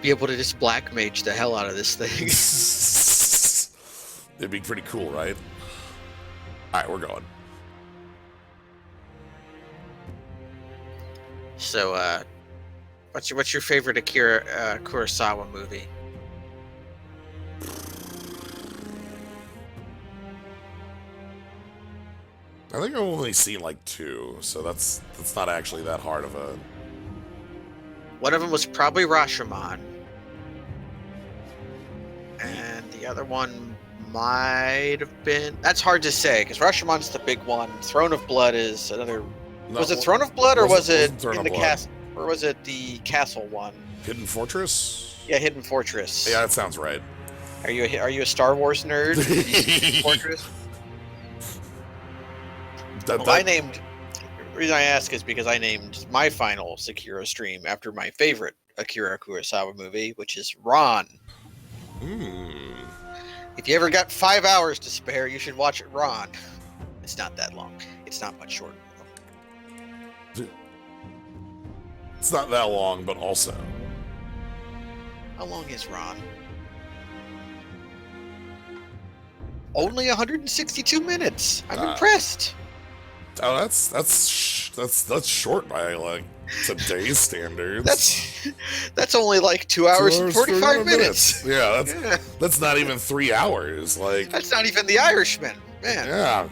be able to just black mage the hell out of this thing. It'd be pretty cool, right? Alright, we're going. So, what's your favorite Akira Kurosawa movie? I think I've only seen like 2, so that's not actually that hard of a... One of them was probably Rashomon. And the other one might have been... That's hard to say, because Rashomon's the big one. Throne of Blood is another... No, was it Throne of Blood, or was it in the Blood. castle? Or was it the castle one? Hidden Fortress? Yeah, Hidden Fortress. Yeah, that sounds right. Are you a Star Wars nerd? Hidden Fortress? The reason I ask is because I named my final Sekiro stream after my favorite Akira Kurosawa movie, which is Ron. If you ever got 5 hours to spare, you should watch it, Ron. It's not that long. It's not much shorter. It's not that long, but also. How long is Ron? Only 162 minutes. I'm impressed. Oh, that's short by like today's standards. That's only like 2 hours and 45 minutes. Yeah, that's not even 3 hours. Like that's not even The Irishman, man. Yeah,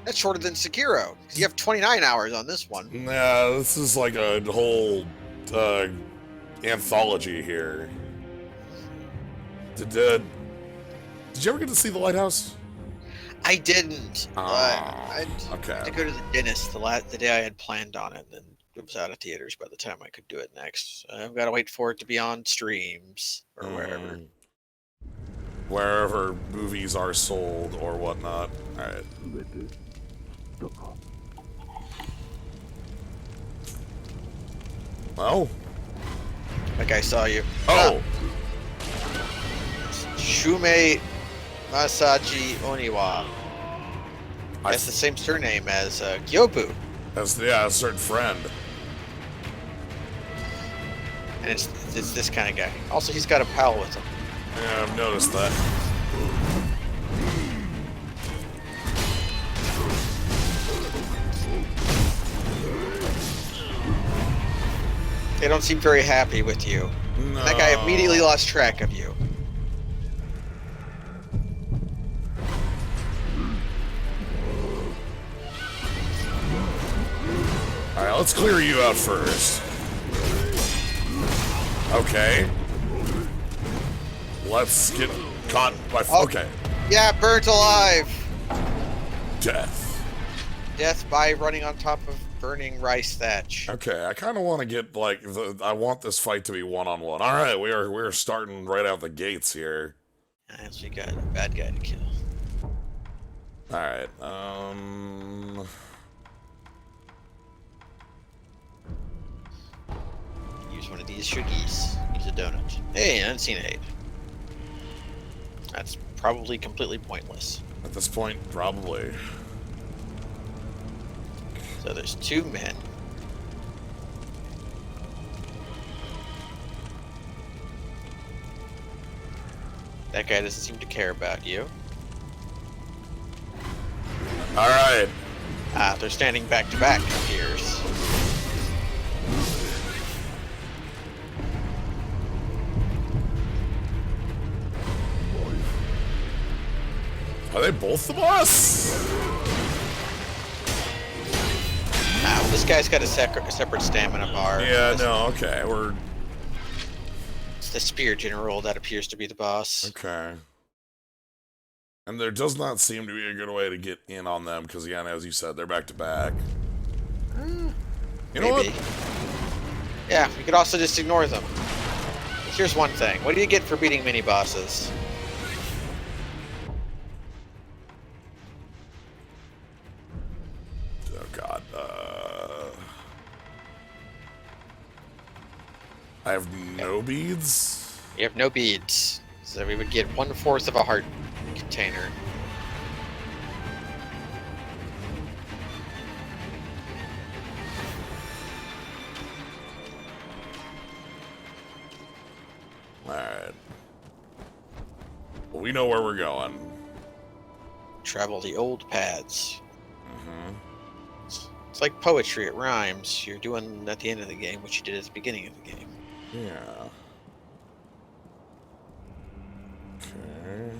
that's shorter than Sekiro. You have 29 hours on this one. Yeah, this is like a whole anthology here. Did you ever get to see The Lighthouse? I didn't. I okay. had to go to the dentist the day I had planned on it, and it was out of theaters by the time I could do it next. I've got to wait for it to be on streams or wherever. Wherever movies are sold or whatnot. All right. Well. Like I saw you. Oh. Shumei Masaji Oniwa. That's the same surname as Gyobu. That's a certain friend. And it's this kind of guy. Also, he's got a pal with him. Yeah, I've noticed that. They don't seem very happy with you. No. That guy immediately lost track of you. Alright, let's clear you out first. Okay. Let's get caught by... Okay. Yeah, burnt alive. Death. Death by running on top of burning rice thatch. Okay, I kind of want to get, like, I want this fight to be one-on-one. Alright, we're starting right out the gates here. I actually got a bad guy to kill. Alright, Use one of these shuggies. Use a donut. Hey, Uncenate. That's probably completely pointless. At this point, probably. So there's 2 men. That guy doesn't seem to care about you. Alright. They're standing back to back, it appears. Are they both the boss? Well, this guy's got a separate stamina bar. Yeah, no, okay, It's the Spear General that appears to be the boss. Okay. And there does not seem to be a good way to get in on them, because again, as you said, they're back to back. You know what? Yeah, we could also just ignore them. Here's one thing. What do you get for beating mini-bosses? Oh god, I have no beads? You have no beads. So we would get 1/4 of a heart container. Alright. Well, we know where we're going. Travel the old paths. Mm-hmm. It's like poetry, it rhymes. You're doing at the end of the game what you did at the beginning of the game. Yeah. Okay.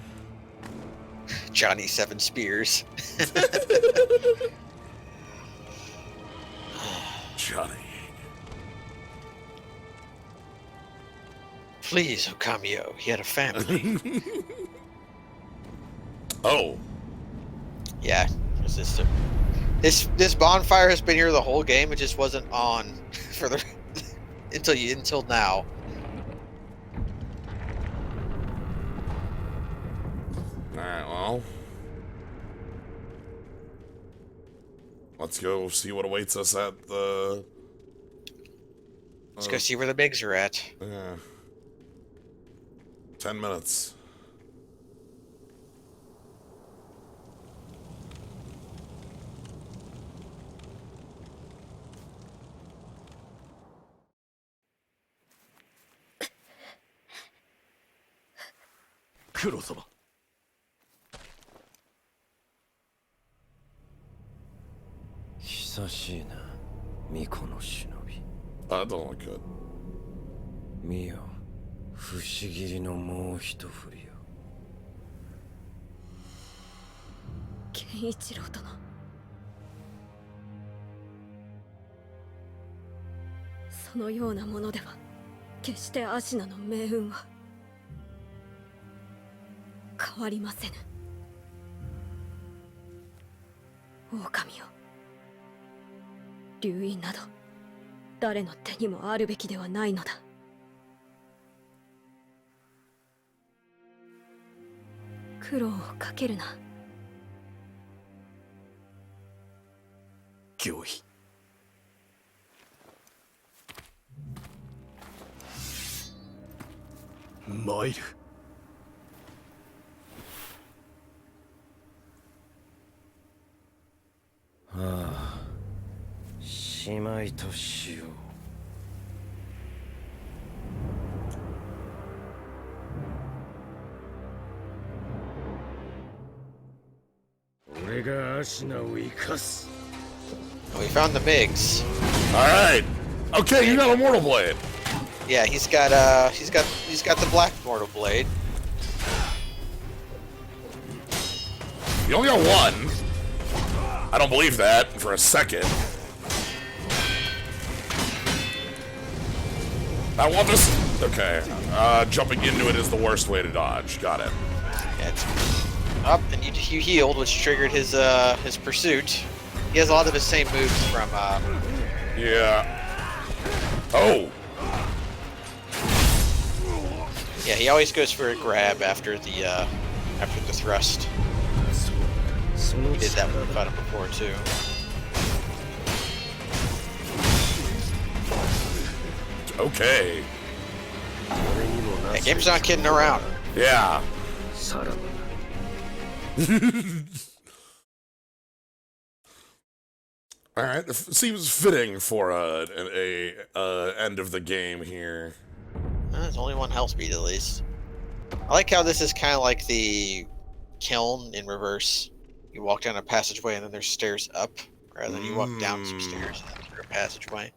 Johnny Seven Spears. Johnny. Please, Okamiyo. He had a family. Oh. Yeah. This bonfire has been here the whole game. It just wasn't on for the until now. Alright, well. Let's go see what awaits us at the... Let's go see where the bigs are at. Yeah. 10 minutes. Kuro-sama. That don't look good. 見よ、不思議のもう一振りよ。健一郎殿。そのようなものでは決してアシナの命運は変わりませぬ。狼よ、流因など誰の手にもあるべきではないのだ。苦労をかけるな。行為。参る。ああ、しまいとしよう。俺がアシナを生かす。Oh, we found the bigs. Alright! Okay, you got a Mortal Blade! Yeah, he's got the black mortal blade. You only got one? I don't believe that for a second. I want this. Okay. Jumping into it is the worst way to dodge. Got it. Yeah, it's up, and you healed, which triggered his pursuit. He has a lot of the same moves from. Yeah. Oh. Yeah, he always goes for a grab after the thrust. He did that when we fought him before too. Okay. That game's not kidding around. Yeah. All right. Seems fitting for a end of the game here. There's only one health speed at least. I like how this is kind of like the kiln in reverse. You walk down a passageway and then there's stairs up, rather than you walk down some stairs and then through a passageway.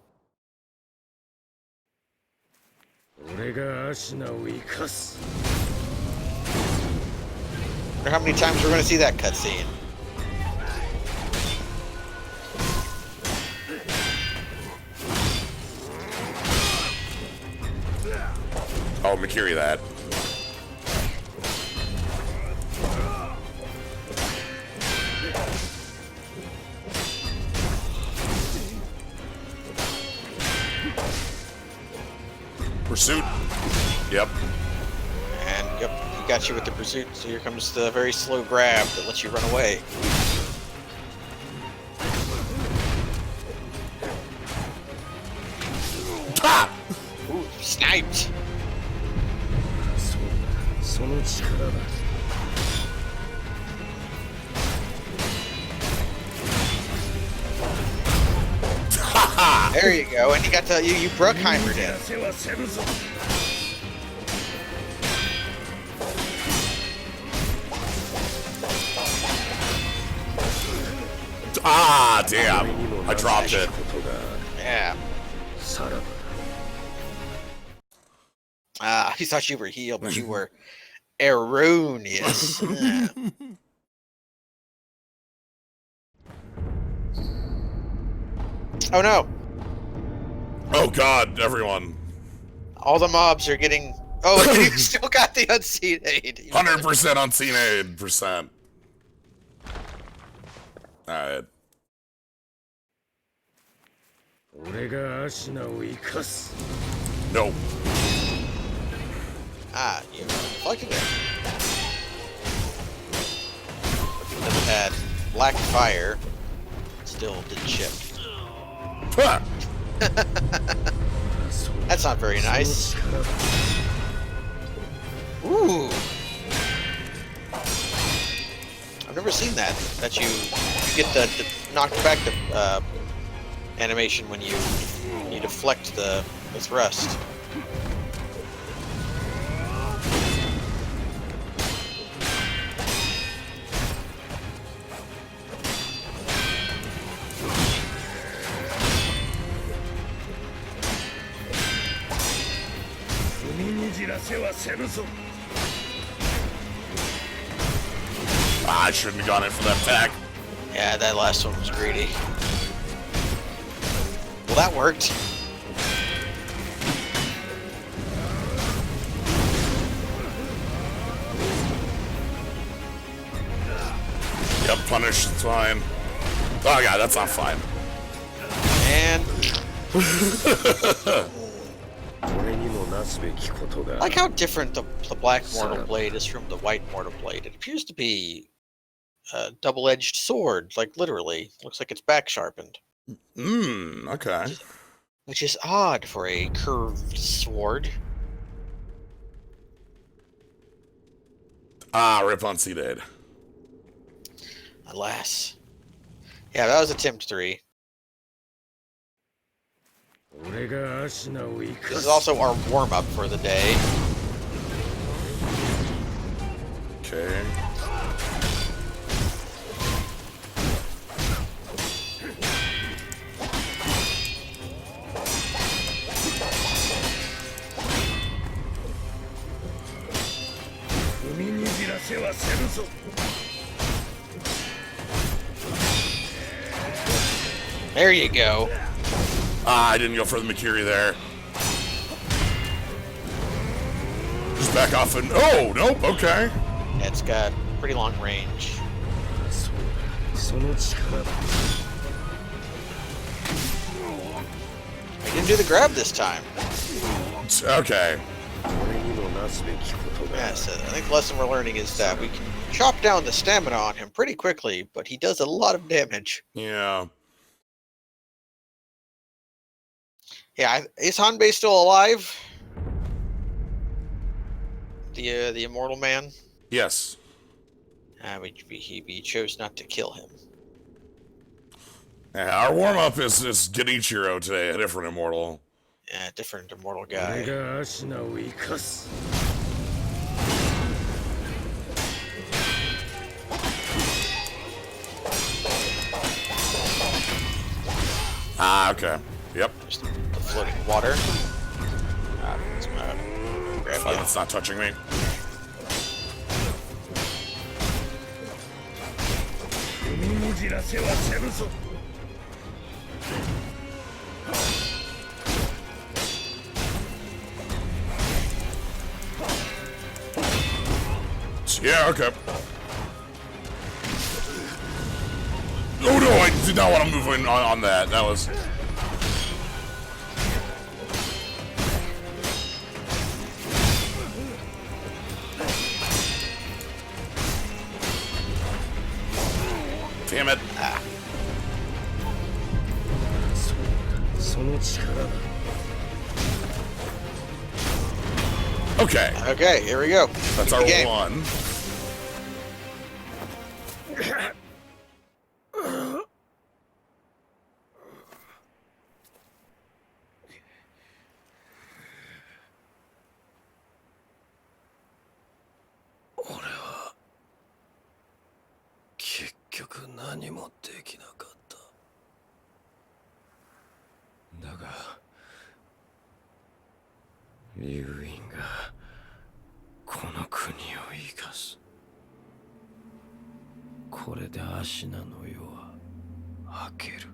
Wonder how many times we're going to see that cutscene. Oh, Makiri that. Pursuit. Yep. And yep, he got you with the pursuit, so here comes the very slow grab that lets you run away. Ah! Ooh, sniped! There you go, and you got to you Bruckheimered him. damn. I dropped it. Yeah. Ah, he thought you were healed, but you were erroneous. Yeah. Oh no! Oh god, everyone. All the mobs are getting. Oh, and you still got the unseen aid. 100% unseen aid percent. Alright. 俺がアシナを生かす No. Ah, you deflected it. Because it had black fire, still didn't shift. Ah. That's not very nice. Ooh. I've never seen that. That you get the knocked back the animation when you deflect the thrust. Ah, I shouldn't have gone in for that attack. Yeah, that last one was greedy. Well, that worked. Yep, punish, it's fine. Oh god, that's not fine. And I like how different the black mortal blade is from the white mortal blade. It appears to be a double-edged sword, like literally. Looks like it's back sharpened. Okay. Which is odd for a curved sword. Ah, rip on seed aid. Alas. Yeah, that was attempt 3. This is also our warm-up for the day. Okay. There you go. Ah, I didn't go for the Makiri there. Just back off and... Oh, nope, okay. It's got pretty long range. I didn't do the grab this time. Okay. Yeah, so I think the lesson we're learning is that we can chop down the stamina on him pretty quickly, but he does a lot of damage. Yeah. Yeah, is Hanbei still alive? The immortal man? Yes. We chose not to kill him. Yeah, our warm-up is Genichiro today, a different immortal. Yeah, different immortal guy. Ah, okay. Yep. Just the floating water. It's gonna grab you. It's not touching me. Yeah, okay. Oh no, I did not want to move in on that. That was... Damn it. Ah. Okay. Okay, here we go. That's our one. 竜院がこの国を生かす。これでアシナの世は明ける。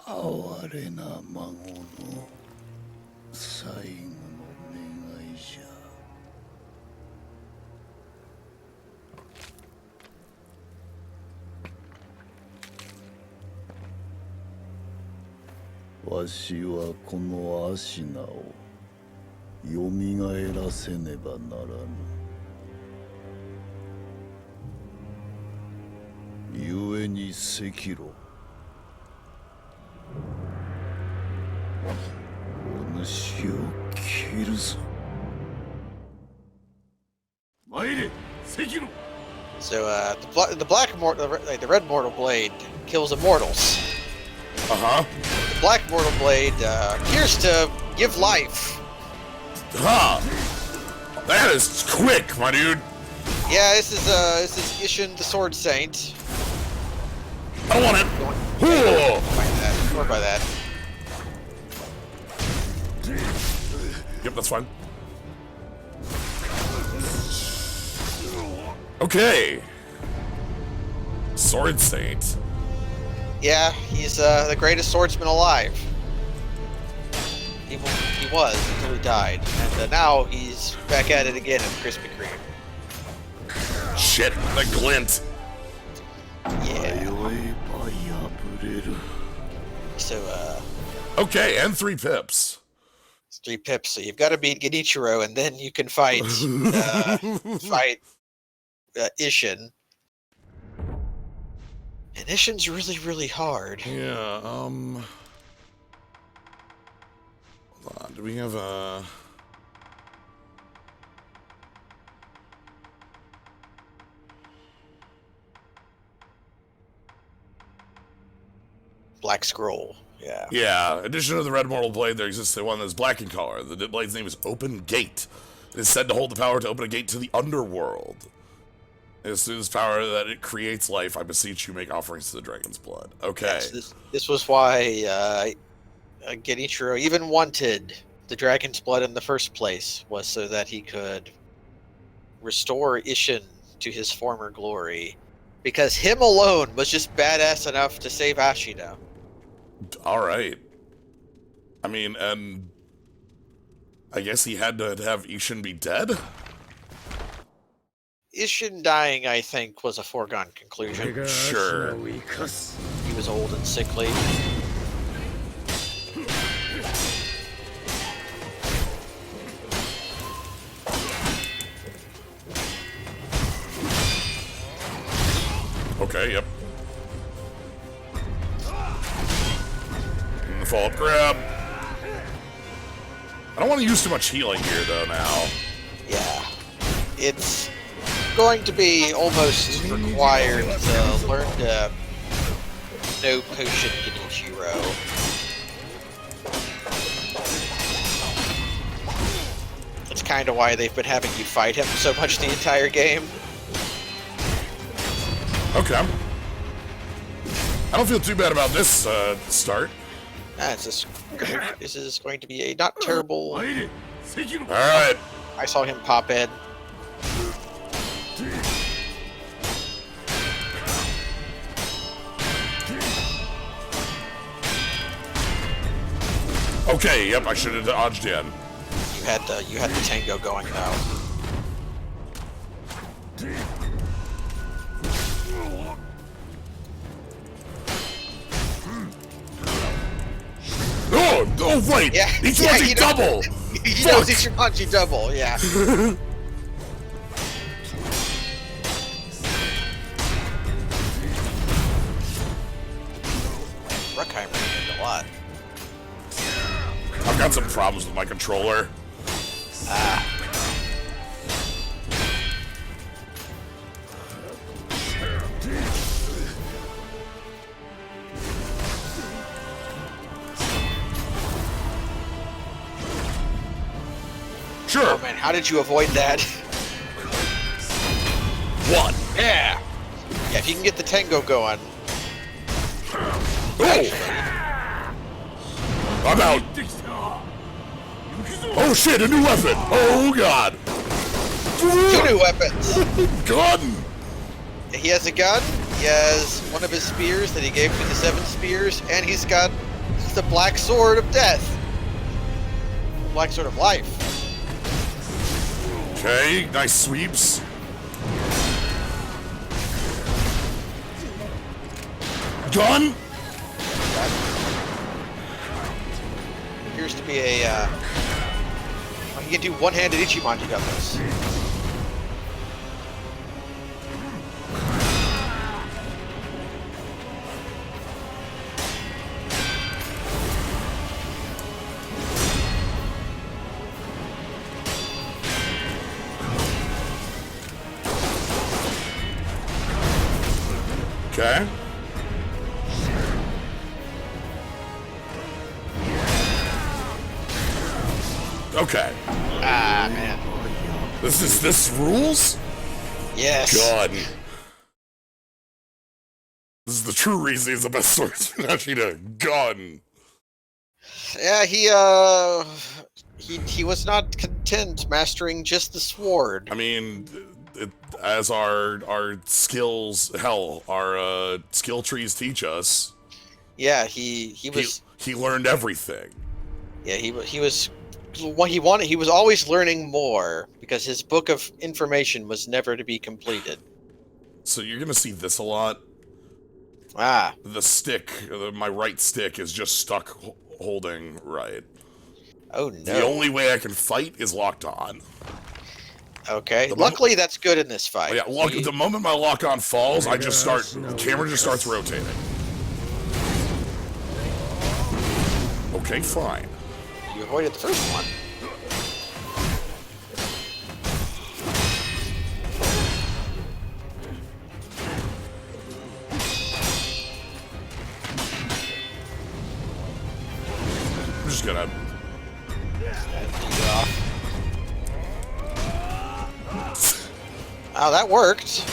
哀れな孫の最後の願いじゃ。わしはこのアシナをよみがえらせねばならぬ。故に赤炉、お主を切るぞ。参れ、赤炉。 So the red mortal blade kills immortals. Uh-huh. The black mortal blade appears to give life. Huh. That is quick, my dude. Yeah, this is Ishin the Sword Saint. I want it. Whoa. By that. Yep, that's fine. Okay. Sword Saint. Yeah, he's the greatest swordsman alive. He was until he died, and now he's back at it again in Krispy Kreme. Shit, the glint. Yeah. So Okay, and 3 pips. it's 3 pips. So you've got to beat Genichiro, and then you can fight Ishin. And Ishin's really, really hard. Yeah, hold on, do we have a... Black Scroll. Yeah. Yeah, in addition to the red mortal blade, there exists one that's black in color. The blade's name is Open Gate. It is said to hold the power to open a gate to the underworld. It is through this power that it creates life. I beseech you, make offerings to the dragon's blood. Okay. Yes, this was why Genichiro even wanted the dragon's blood in the first place, was so that he could restore Ishin to his former glory. Because him alone was just badass enough to save Ashina. Alright. I mean, and I guess he had to have Ishin be dead? Ishin dying, I think, was a foregone conclusion. Sure. He was old and sickly. Okay, yep. And the follow-up grab. I don't want to use too much healing here, though, now. Yeah. It's going to be almost required to learn to no potion Genichiro. That's kind of why they've been having you fight him so much the entire game. Okay. I don't feel too bad about this start. This is going to be a not terrible. Alright. I saw him pop in. Okay, yep, I should have dodged in. You had the tango going now. Oh wait! Yeah, Ichimonji double! He knows Ichimonji double, yeah. Ruckheimer did a lot. I've got some problems with my controller. Sure. Oh man, how did you avoid that? 1. Yeah. Yeah, if you can get the tango going. Oh! I'm out. Oh shit, a new weapon! Oh god! 2 new weapons. Gun! He has a gun. He has one of his spears that he gave me the 7 spears, and he's got the black sword of death. Black sword of life. Okay, nice sweeps. Gun? Appears to be a. You can do one-handed Ichimonji guns. Okay. Okay. Ah, man. This rules? Yes. God. This is the true reason he's the best swordsman. Actually, a gun. Yeah, he was not content mastering just the sword. I mean, as our skills, hell, our skill trees teach us. Yeah, he learned everything. Yeah, he was what he wanted. He was always learning more because his book of information was never to be completed. So you're gonna see this a lot. Ah, The stick, my right stick, is just stuck holding right. oh no. The only way I can fight is locked on. Okay, luckily that's good in this fight. Yeah, the moment my lock on falls, the camera just starts rotating. Okay, fine. You avoided the first one. I'm just gonna... Oh, that worked.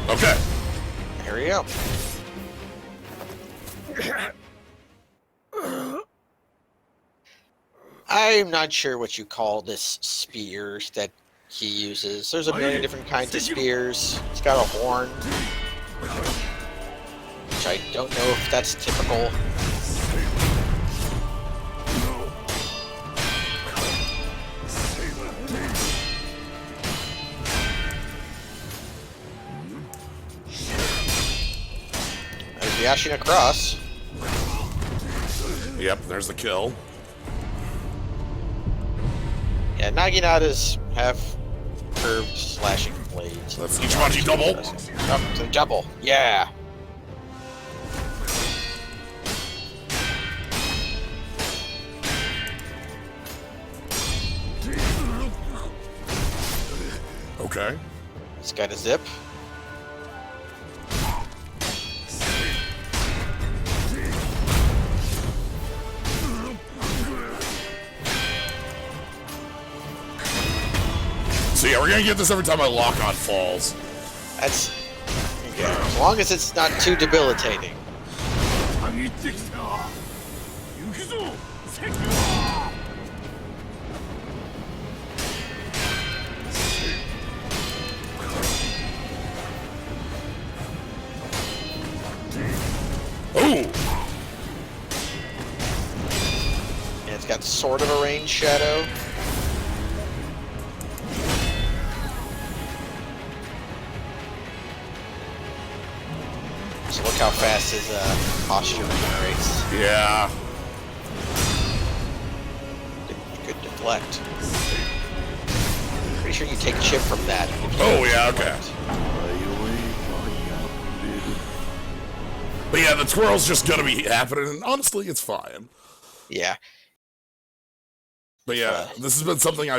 Okay. There we go. I'm not sure what you call this spears that he uses. There's a million different kinds of spears. It's got a horn, which I don't know if that's typical. There's the Ashina Cross. Yep, there's the kill. Yeah, Naginatas have curved slashing blades. That's Ichimonji double. Oh, so double. Yeah. Okay. It's got a zip. So yeah, we're gonna get this every time my lock-on falls. That's... Yeah, as long as it's not too debilitating. Ooh! And it's got sort of a range shadow. So look how fast his posture regenerates. Yeah. Good deflect. sure you take chip from that. Oh, yeah, okay. But yeah, the twirl's just gonna be happening, and honestly, it's fine. Yeah. But yeah, this has been something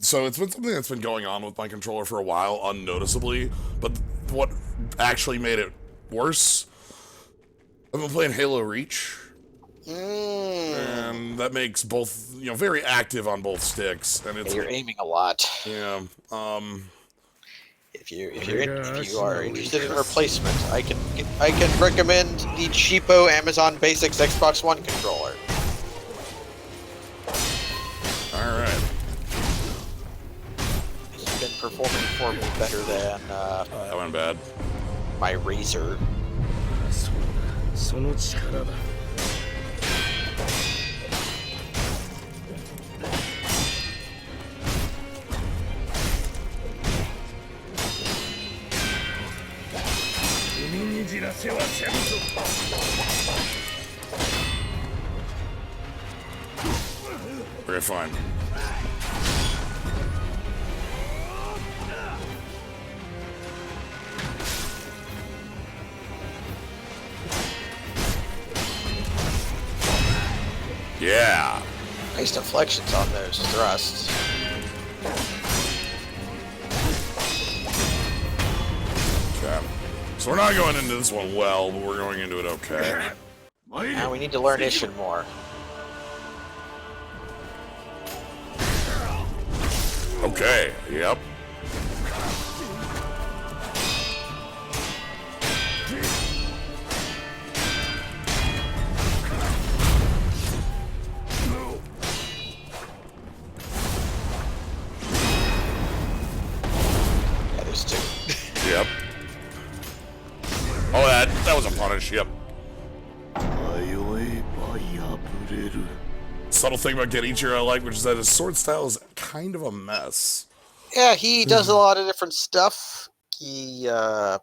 so it's been something that's been going on with my controller for a while, unnoticeably, but what actually made it worse, I've been playing Halo Reach, and that makes both, very active on both sticks, and it's... You're aiming a lot. Yeah, If you are interested in replacement, I can recommend the cheapo Amazon Basics Xbox One controller. Alright. It's been performing for me better than That went bad. my Razer. その力だ Okay, fine. Yeah. Nice deflections on those thrusts. Okay. So we're not going into this one well, but we're going into it okay. Now we need to learn Ishin more. Okay, yep. Yeah, there's two. Yep. Oh, that was a punish, yep. Subtle thing about Genichiro I like, which is that his sword style is kind of a mess. Yeah, he does a lot of different stuff. I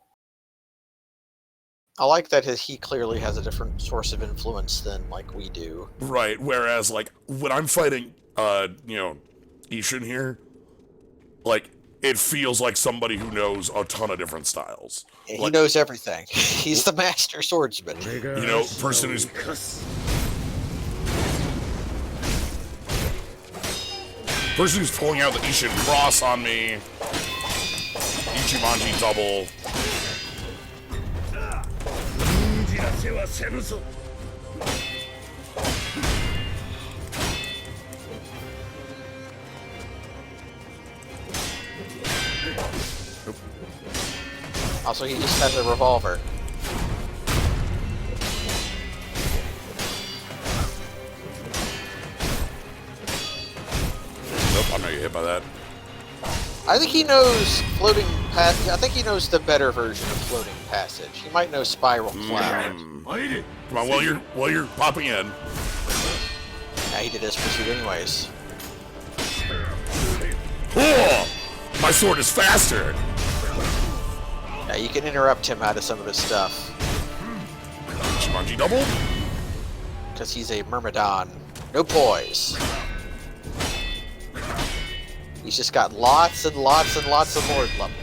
like that he clearly has a different source of influence than like we do. Right, whereas like when I'm fighting Ishin here, like it feels like somebody who knows a ton of different styles. He Like, knows everything. He's the master swordsman. Person who's pulling out the Ishin cross on me. Ichimonji double. Also, he just has a revolver. Nope, I'm gonna get hit by that. I think he knows floating passage. I think he knows the better version of floating passage. He might know spiral cloud. Come on, while you're popping in. Yeah, he did his pursuit anyways. Oh, my sword is faster. Yeah, you can interrupt him out of some of his stuff. Ichimonji double. Because he's a Myrmidon. No poise. He's just got lots and lots and lots of lord levels.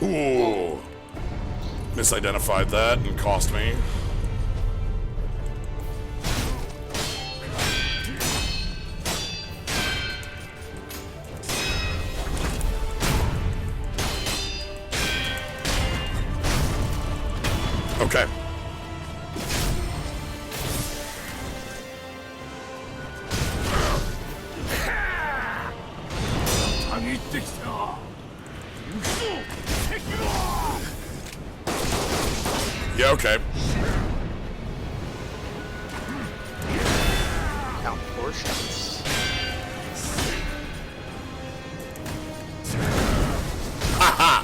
Ooh. Misidentified that and cost me. Okay. Yeah, okay. Count portions. Haha!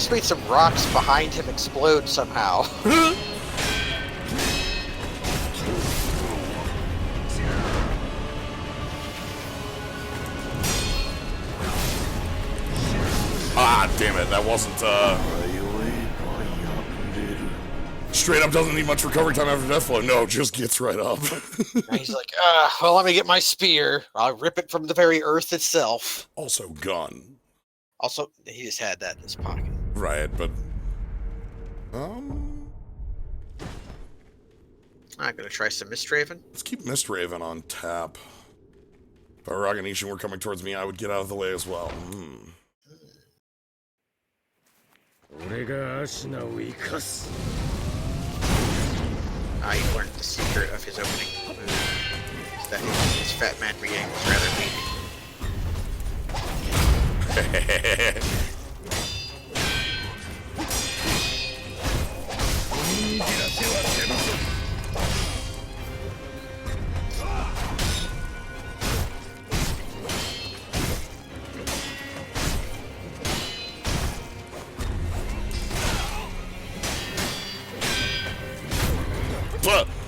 just made some rocks behind him explode somehow. Ah, damn it, that wasn't, straight up doesn't need much recovery time after death flow. No, just gets right up. And he's like, well, let me get my spear. I'll rip it from the very earth itself. Also, gun. Also, he just had that in his pocket. Right, but... I'm gonna try some Mistraven. Let's keep Mistraven on tap. If I were Aganishin were coming towards me, I would get out of the way as well. You learned the secret of his opening move. Is that his Fat Man Yang was rather weak.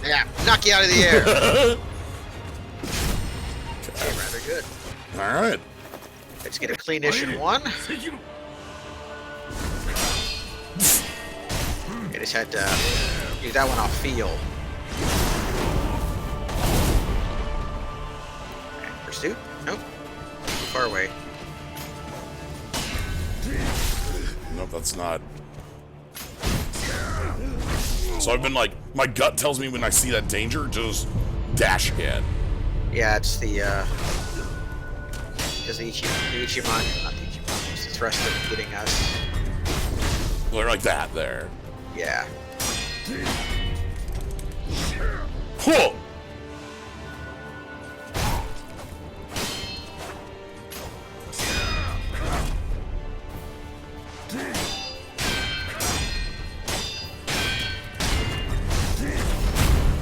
Yeah, knock you out of the air. Okay, rather good. All right. Let's get a clean Ishin 1. I just had to use that one off field. Okay, pursuit? Nope. Too far away. Nope, that's not. So I've been like, my gut tells me when I see that danger, just dash ahead. Yeah, it's the, because the Ichiman, not the Ichiman, it's the thrust of getting us. They're like that there. Yeah. Whoa!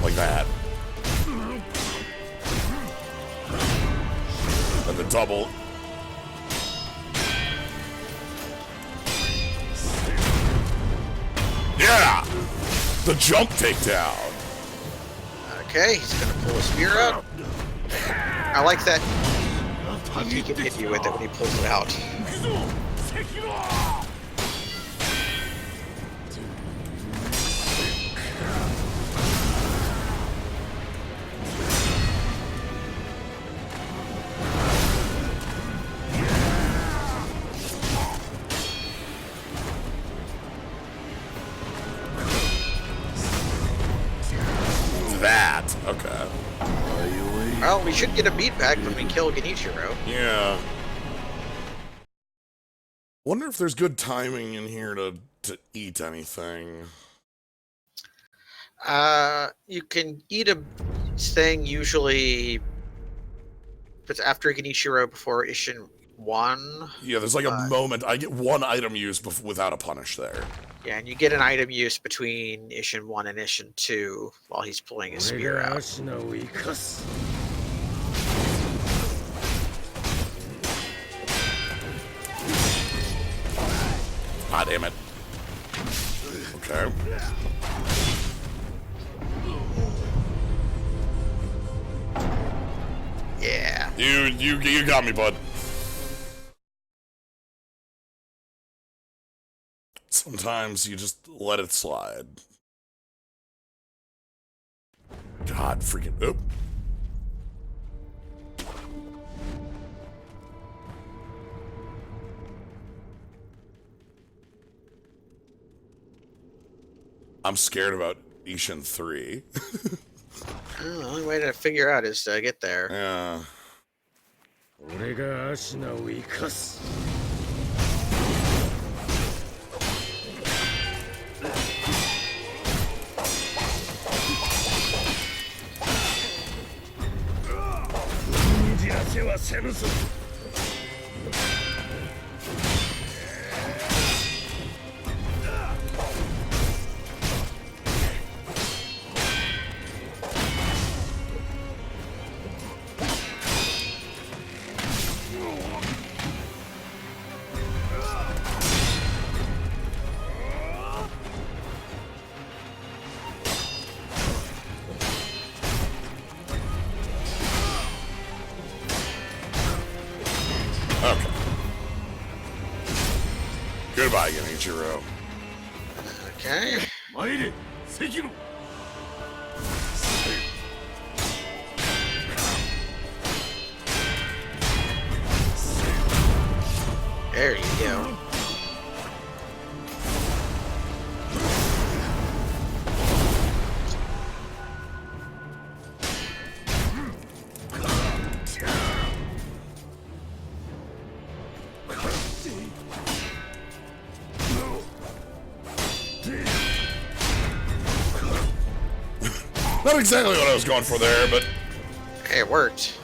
Like that. And the double. Yeah! The jump takedown. Okay, he's gonna pull his spear out. I like that he can hit you with it when he pulls it out. That. Okay. Well, we should get a beat back when we kill Genichiro. Yeah. Wonder if there's good timing in here to eat anything. You can eat a thing usually, but after Genichiro before Ishin 1. Yeah, there's like a moment. I get one item used without a punish there. Yeah, and you get an item use between Ishin 1 and Ishin 2 while he's pulling his spear out. Ah, damn it. Okay. Yeah. You got me, bud. Sometimes you just let it slide. God freaking oop. I'm scared about Ishin 3. The only way to figure out is to get there. Yeah. Goodbye, Genichiro. Okay. 参れ関野 There you go. Not exactly what I was going for there, but Hey, it worked.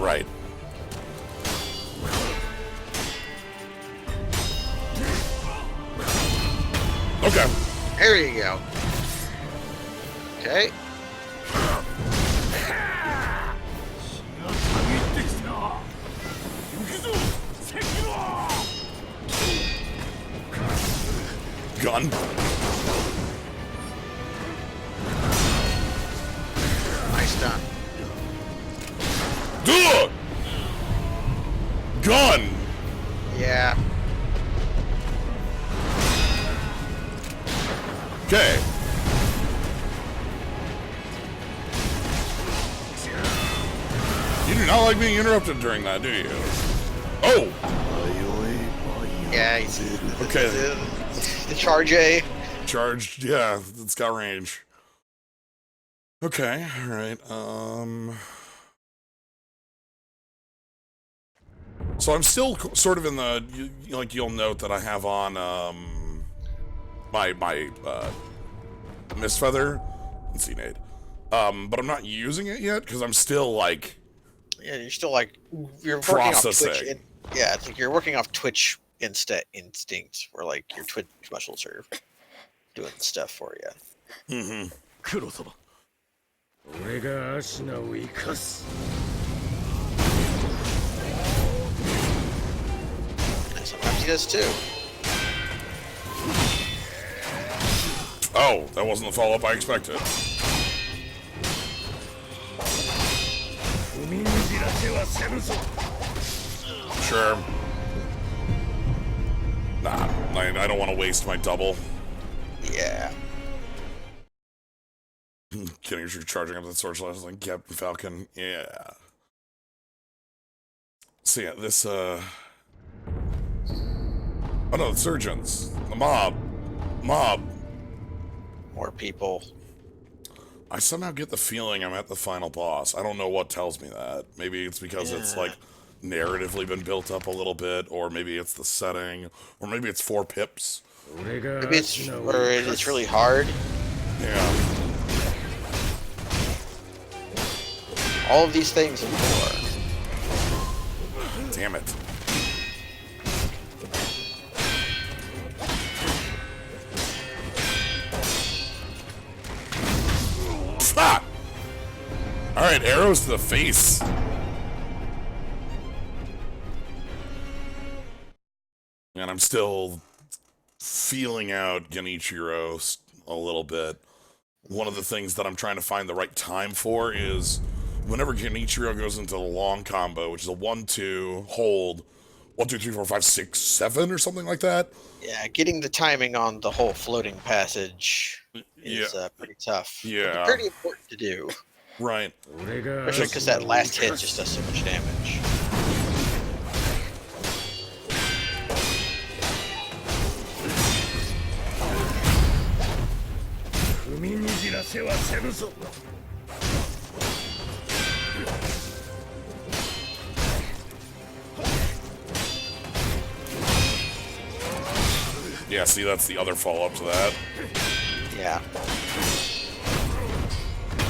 right. Okay. There you go. Okay. 限ってきた行くぞ関野 Gun. Nice done. Ugh! Gun. Yeah. Okay. You do not like being interrupted during that, do you? Oh! Yeah. Okay. The charge A. Charged, yeah, it's got range. Okay, alright, so I'm still sort of in the, like, you'll note that I have on, my Mist Feather. Let's see, Nate. But I'm not using it yet, because I'm still, like... Yeah, you're still like you're working Processing. off Twitch. Yeah, it's like you're working off Twitch instinct, where like your Twitch muscles are doing stuff for you. Mm-hmm. 黒様 俺がアシナを生かす And sometimes he does too. Oh, that wasn't the follow-up I expected. 踏みにじらせはせぬぞ Sure. Nah, I don't want to waste my double. Yeah. Kidding, you're charging up the sword slash like Captain Falcon. Yeah. So yeah, this oh no, the surgeons. The mob. More people. I somehow get the feeling I'm at the final boss. I don't know what tells me that. Maybe it's because it's like narratively been built up a little bit, or maybe it's the setting, or maybe it's 4 pips. Maybe it's or it's really hard. Yeah. All of these things and more. Damn it. Ah! Alright, arrows to the face. And I'm still feeling out Genichiro a little bit. One of the things that I'm trying to find the right time for is whenever Genichiro goes into the long combo, which is a 1-2, hold, 1, 2, 3, 4, 5, 6, 7 or something like that. Yeah, getting the timing on the whole floating passage is pretty tough. Yeah. Pretty important to do. Right. Especially because that last hit just does so much damage. Yeah, see, that's the other follow-up to that. Yeah.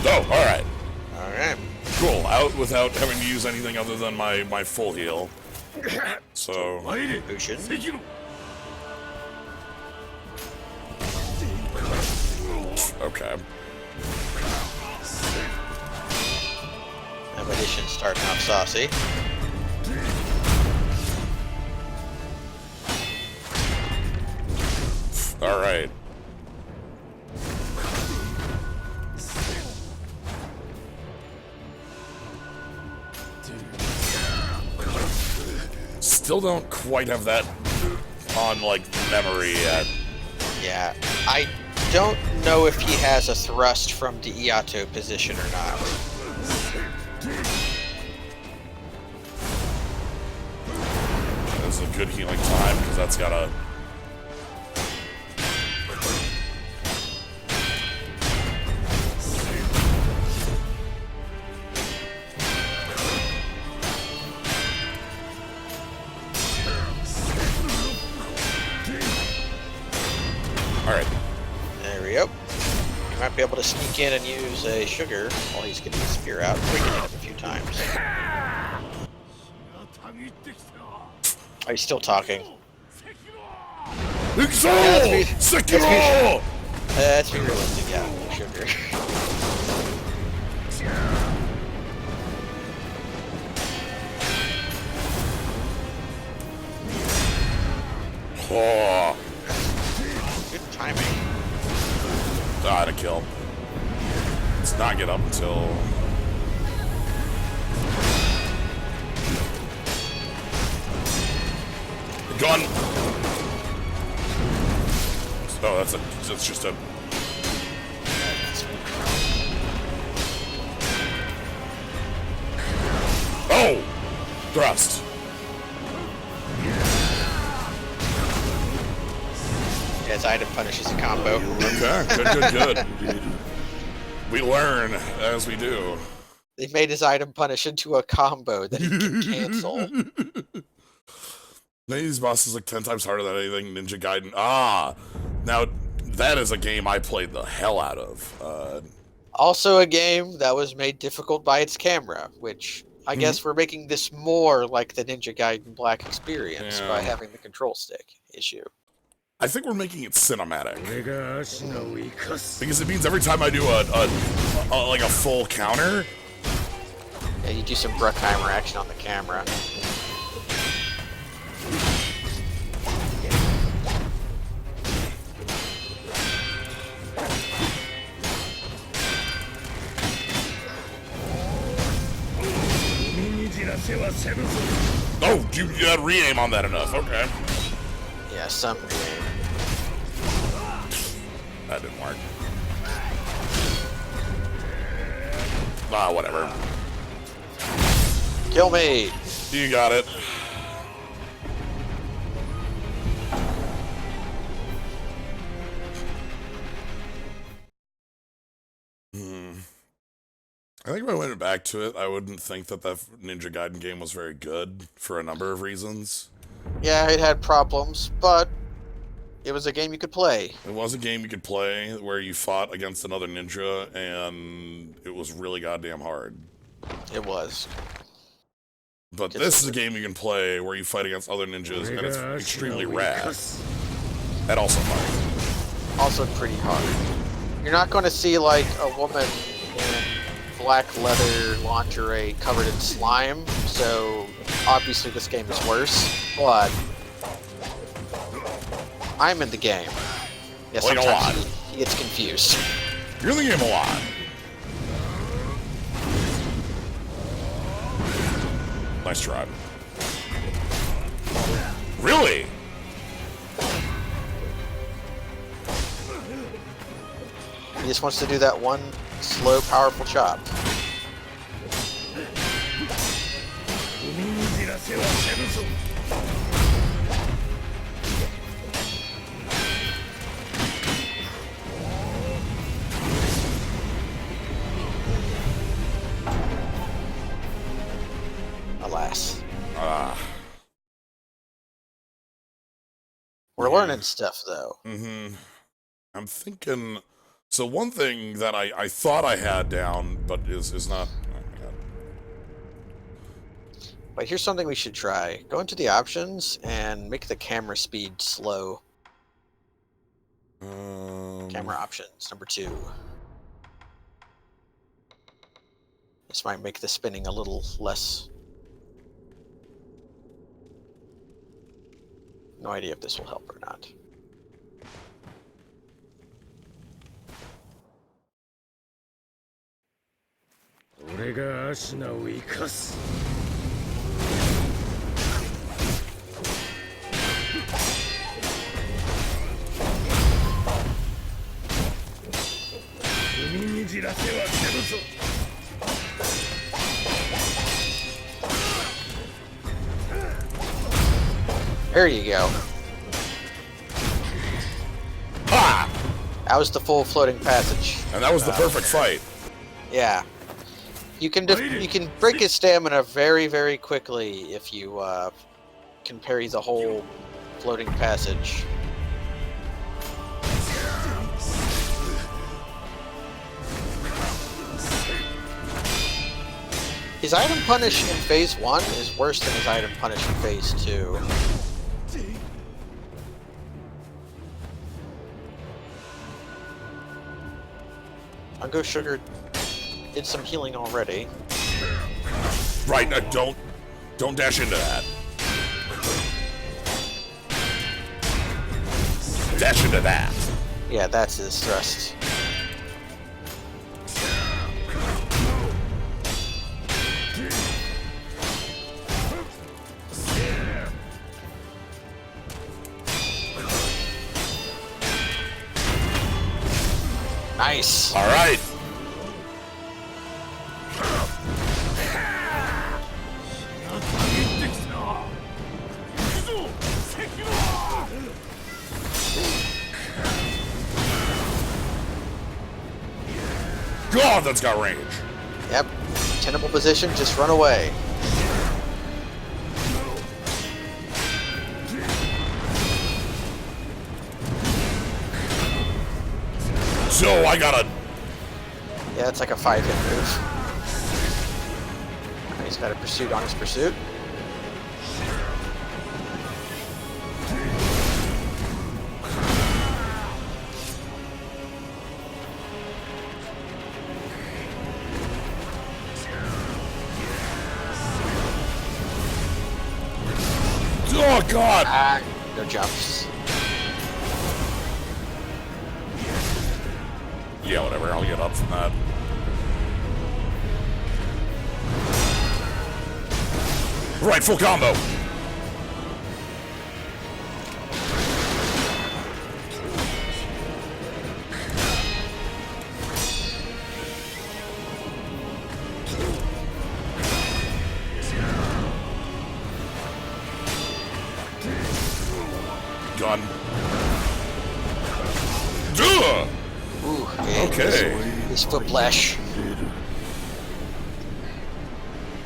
Oh, alright. Alright. Cool. Out without having to use anything other than my full heal. So... Potion. Okay. Ammunition starting off saucy. All right. Still don't quite have that on, like, memory yet. Yeah, I don't know if he has a thrust from the Iato position or not. This is a good healing time, because that's got a... Alright. There we go. You might be able to sneak in and use a sugar while he's getting his spear out. We can hit him a few times. Are you still talking? Sekiro! Let's be realistic, yeah, sugar. Oh. Good timing. Ah, to kill. Let's not get up until... Gun! Oh, that's just a... Oh! Thrust. Yeah, his item punishes a combo. Okay, good. We learn as we do. They made his item punish into a combo that he can cancel. These bosses like 10 times harder than anything Ninja Gaiden. Ah! Now, that is a game I played the hell out of. Also a game that was made difficult by its camera, which I guess we're making this more like the Ninja Gaiden Black experience by having the control stick issue. I think we're making it cinematic. Because it means every time I do like a full counter... Yeah, you do some Bruckheimer action on the camera. Oh, you had re-aim on that enough, okay. Yeah, some game. That didn't work. Ah, whatever. Kill me! You got it. I think if I went back to it, I wouldn't think that that Ninja Gaiden game was very good for a number of reasons. Yeah, it had problems, but it was a game you could play. It was a game you could play where you fought against another ninja, and it was really goddamn hard. It was. But this is a game you can play where you fight against other ninjas, and it's extremely rad. And also hard. Also pretty hard. You're not going to see, like, a woman in black leather lingerie covered in slime, so obviously this game is worse, but I'm in the game. Yeah, Like a lot. sometimes he gets confused. You're in the game a lot. Nice try. Really? He just wants to do that one slow, powerful chop. Alas. We're learning stuff, though. I'm thinking... So one thing that I thought I had down, but is not... Oh my God. But here's something we should try. Go into the options and make the camera speed slow. Camera options, number 2. This might make the spinning a little less... No idea if this will help or not. がアシナを生かす。踏みにじらせはせぬぞ。There you go. Ha! That was the full floating passage. And that was the perfect fight. Yeah. You can break his stamina very, very quickly if you can parry the whole floating passage. His item punish in phase 1 is worse than his item punish in phase 2. Ungo Sugar did some healing already. Right, don't dash into that. Dash into that. Yeah, that's his thrust. Nice. All right. God, that's got range. Yep. Tenable position, just run away. So I gotta. Yeah, it's like a 5-hit move. He's got a pursuit on his pursuit. Oh God! Ah, no jumps. Yeah, whatever. I'll get up from that. Right, full combo. Gun. Duh! Ooh, Okay. His footflesh.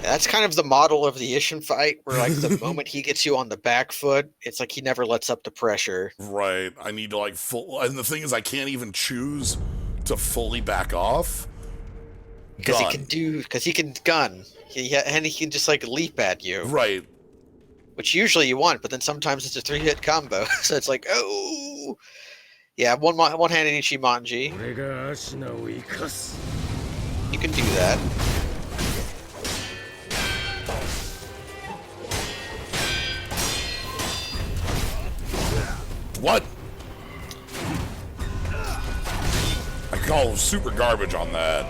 Yeah, that's kind of the model of the Ishin fight, where like the moment he gets you on the back foot, it's like he never lets up the pressure. Right. I need to like full. And the thing is, I can't even choose to fully back off. Because he Gun. can gun. And he can just like leap at you. Right. Which usually you want, but then sometimes it's a 3-hit combo. So it's like, oh. Yeah, one-handed Ichimonji. 俺がアシナを生かす。 You can do that. What? I call super garbage on that.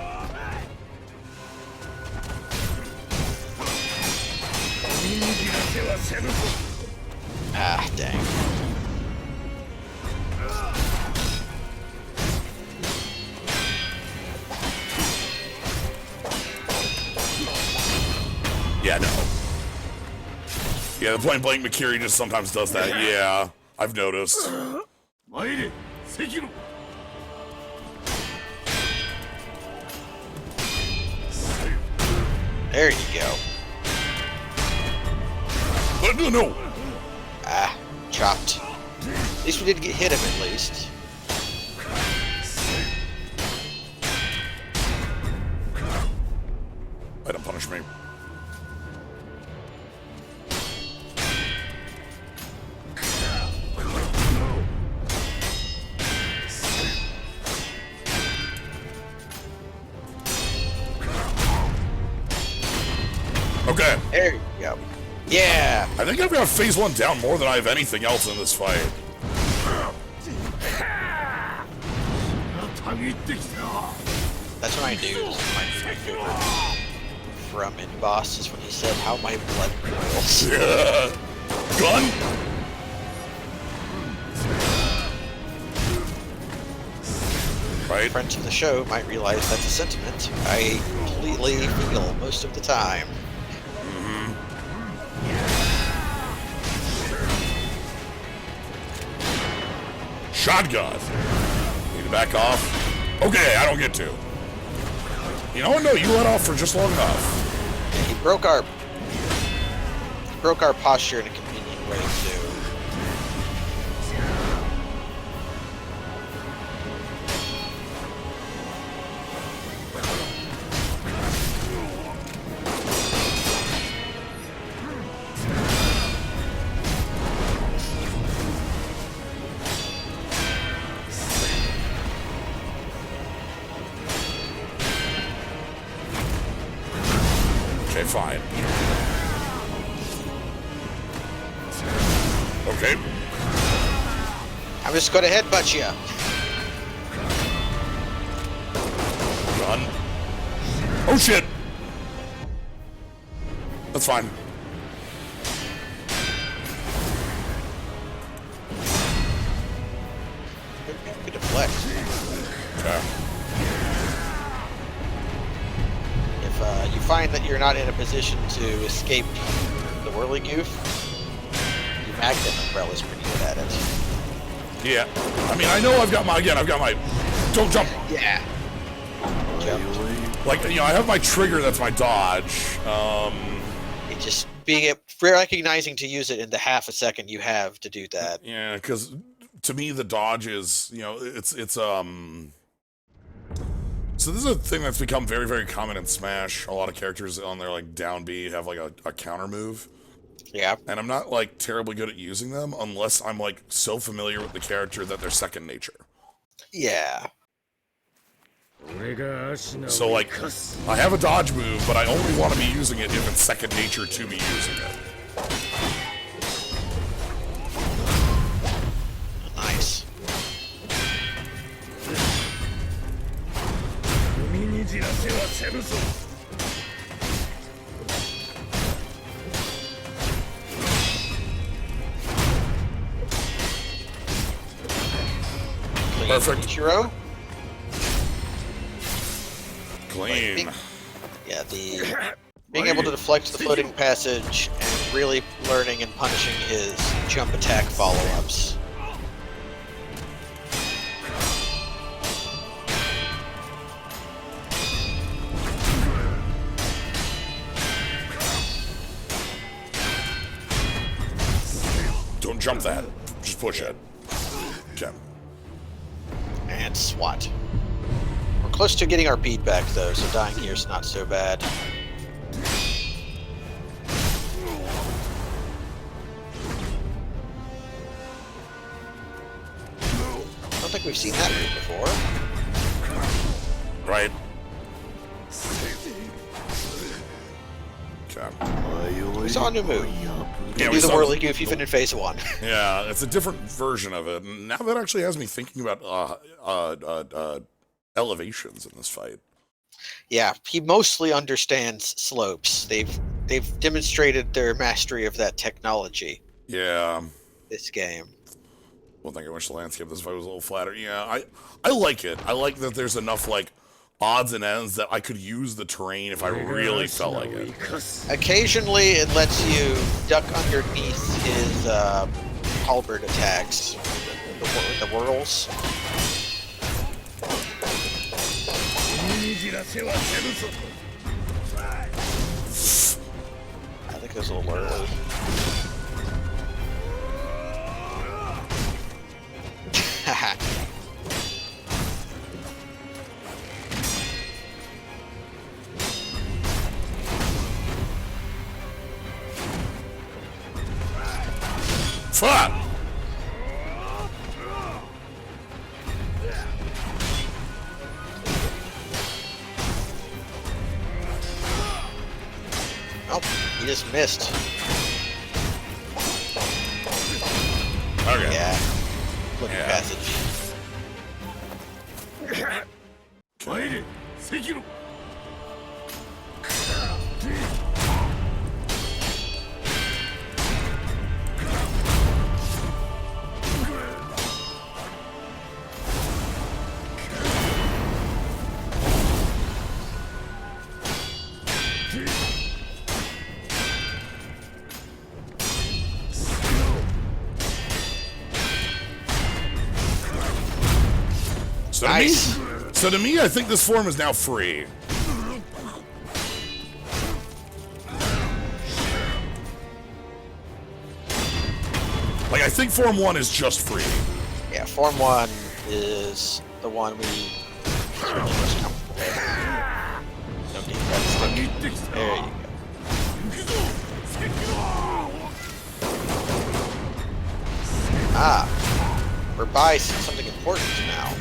Ah, dang. Yeah, no. Yeah, the point blank Makiri just sometimes does that. Yeah, I've noticed. 参れ、Sekiro。 There you go. No. Ah, chopped. At least we didn't get hit him, at least. Item punish me. Okay. There you go. Yeah. I think I've got phase 1 down more than I have anything else in this fight. That's what I do. This is my favorite. from in Boss is when he said, "How my blood boils." Yeah. Gun. Right. Friends of the show might realize that's a sentiment I completely feel most of the time. Shotgun. Need to back off. Okay, I don't get to. You know what? No, you let off for just long enough. And he broke our posture in a convenient way too. Okay, fine. Okay. I'm just gonna headbutt you. Gun. Oh shit! That's fine. Good deflect. Okay. If you find that you're not in a position to escape the whirligoof, the magnet umbrella's pretty good at it. Yeah. I mean, I know I've got my don't jump. Yeah. Jump. Like, you know, I have my trigger that's my dodge. It just being recognizing to use it in the half a second you have to do that. Yeah, because to me the dodge is, you know, it's so this is a thing that's become very, very common in Smash. A lot of characters on their like down B have like a counter move. Yeah. And I'm not like terribly good at using them unless I'm like so familiar with the character that they're second nature. Yeah. So like, I have a dodge move, but I only want to be using it if it's second nature to me using it. Nice. Perfect. Ichiro? Clean. Yeah, being able to deflect the floating passage and really learning and punishing his jump attack follow-ups. Don't jump that. Just push it. Okay. And swat. We're close to getting our bead back though, so dying here's not so bad. I don't think we've seen that move before. Right. Okay. We saw a new move. Yeah, Do we the saw whirligoof even in phase 1. Yeah, it's a different version of it. And now that actually has me thinking about elevations in this fight. Yeah, he mostly understands slopes. They've demonstrated their mastery of that technology. Yeah. This game. One thing I wish the landscape of this fight was a little flatter. Yeah, I like it. I like that there's enough like odds and ends that I could use the terrain if I really felt like it. Occasionally, it lets you duck underneath his halberd attacks, the whirls. I think that's a little early. Fuck! Oh, he just missed. Okay. Yeah. Flipping Yeah. passage. Nice. So to me, I think this form is now free. Like, I think Form 1 is just free. Yeah, Form 1 is the one we really most comfortable with. No deep red stick. There you go. Ah, we're by something important now.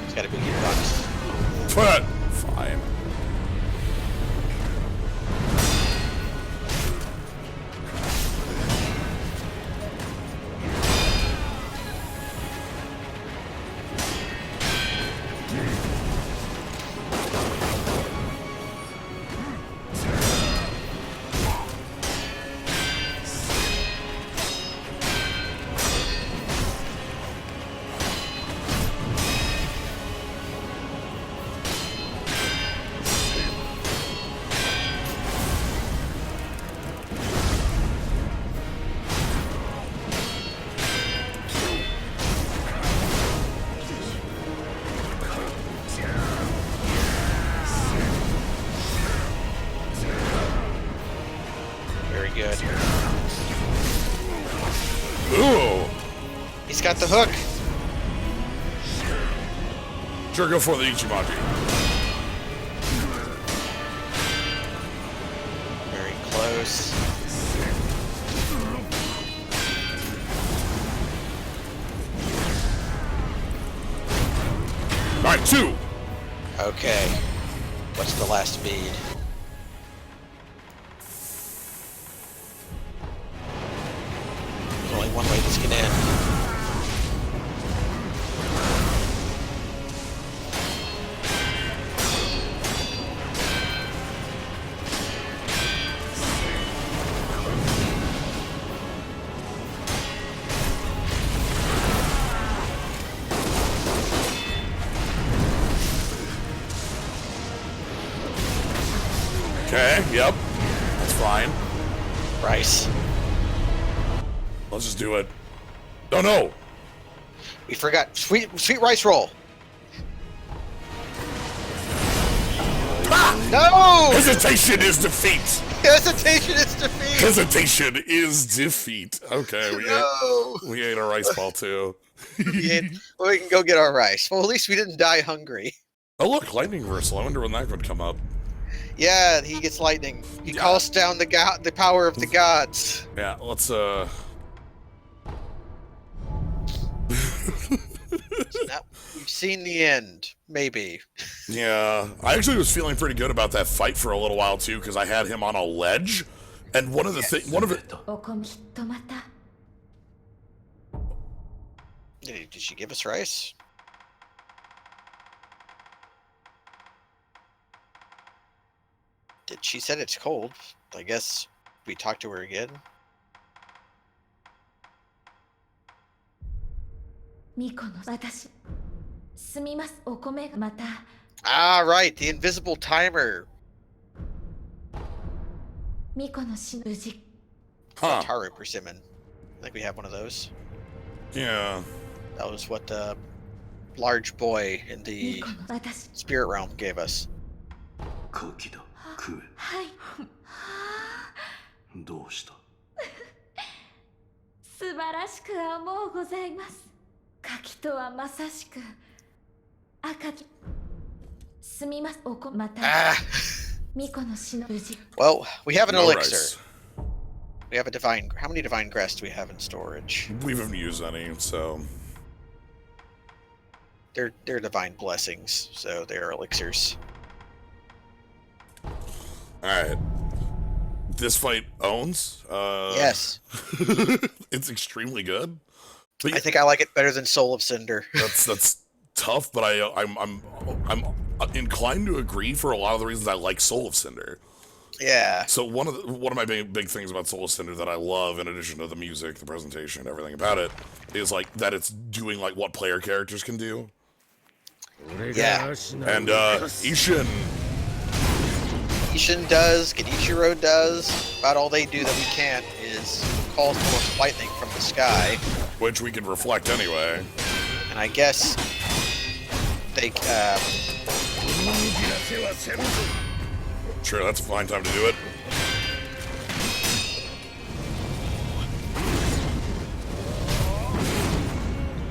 It's gotta be good bucks. But fine. Very good. Ooh. He's got the hook. Sure, go for the Ichimaji. Very close. Alright, 2. Okay. What's the last bead? There's only one way this can end. Okay, yep. That's fine. Rice. Let's just do it. Oh no! We forgot sweet rice roll. No! Hesitation is defeat! Hesitation is defeat. Hesitation is defeat. Okay, No. we ate a rice ball too. Well, we can go get our rice. Well, at least we didn't die hungry. Oh look, lightning reversal. I wonder when that would come up. Yeah, he gets lightning. He Yeah. calls down the power of the gods. Yeah, let's Now, we've seen the end, maybe. Yeah, I actually was feeling pretty good about that fight for a little while too, because I had him on a ledge, and one of the Did she give us rice? She said it's cold. I guess we talk to her again. Ah, right, the invisible timer. Huh. Taru persimmon. I think we have one of those. Yeah. That was what the large boy in the spirit realm gave us. カキだ食えどうした素晴らしく甘うございます。柿とはまさしく赤きすみますおこまた Ah! 巫女の死の無事 Well, we have an No elixir. rice. We have a divine. How many divine grass do we have in storage? We haven't used any, so They're divine blessings, so they're elixirs. alright. This fight owns. Yes, It's extremely good. But I think I like it better than Soul of Cinder. that's tough, but I'm inclined to agree for a lot of the reasons I like Soul of Cinder. Yeah. So one of my big things about Soul of Cinder that I love, in addition to the music, the presentation, everything about it, is like that it's doing like what player characters can do. Yeah. And Ishin, Ishin does, Genichiro does. About all they do that we can't is call forth lightning from the sky. Which we can reflect anyway. And I guess they, Sure, that's a fine time to do it.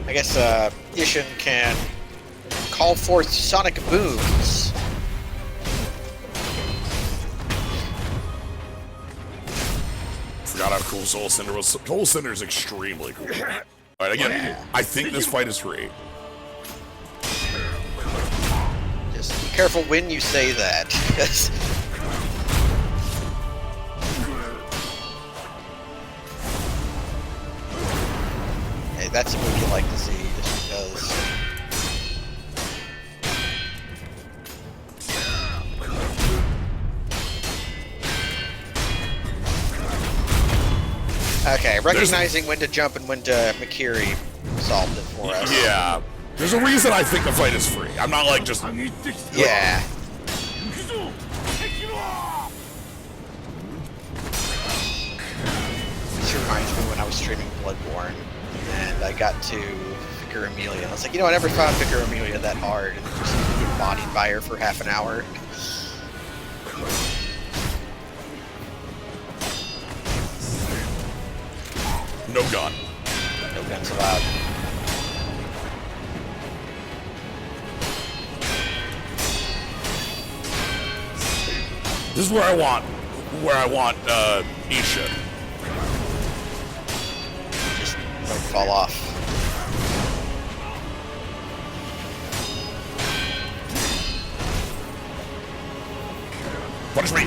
I guess, Ishin can call forth sonic booms. Forgot how cool Soul Cinder was. Soul Cinder is extremely cool. Alright, again, I think this fight is free. Just be careful when you say that, because... Hey, that's a move you like to see, just because... Okay, recognizing when to jump and when to Makiri solved it for us. Yeah. There's a reason I think the fight is free. I'm not like just... Yeah. This reminds me when I was streaming Bloodborne, and I got to Vicar Amelia. I was like, you know, I never found Vicar Amelia that hard, and just get bodied by her for half an hour. No gun. No guns allowed. This is where I want Isha. Just don't fall off. Punish me.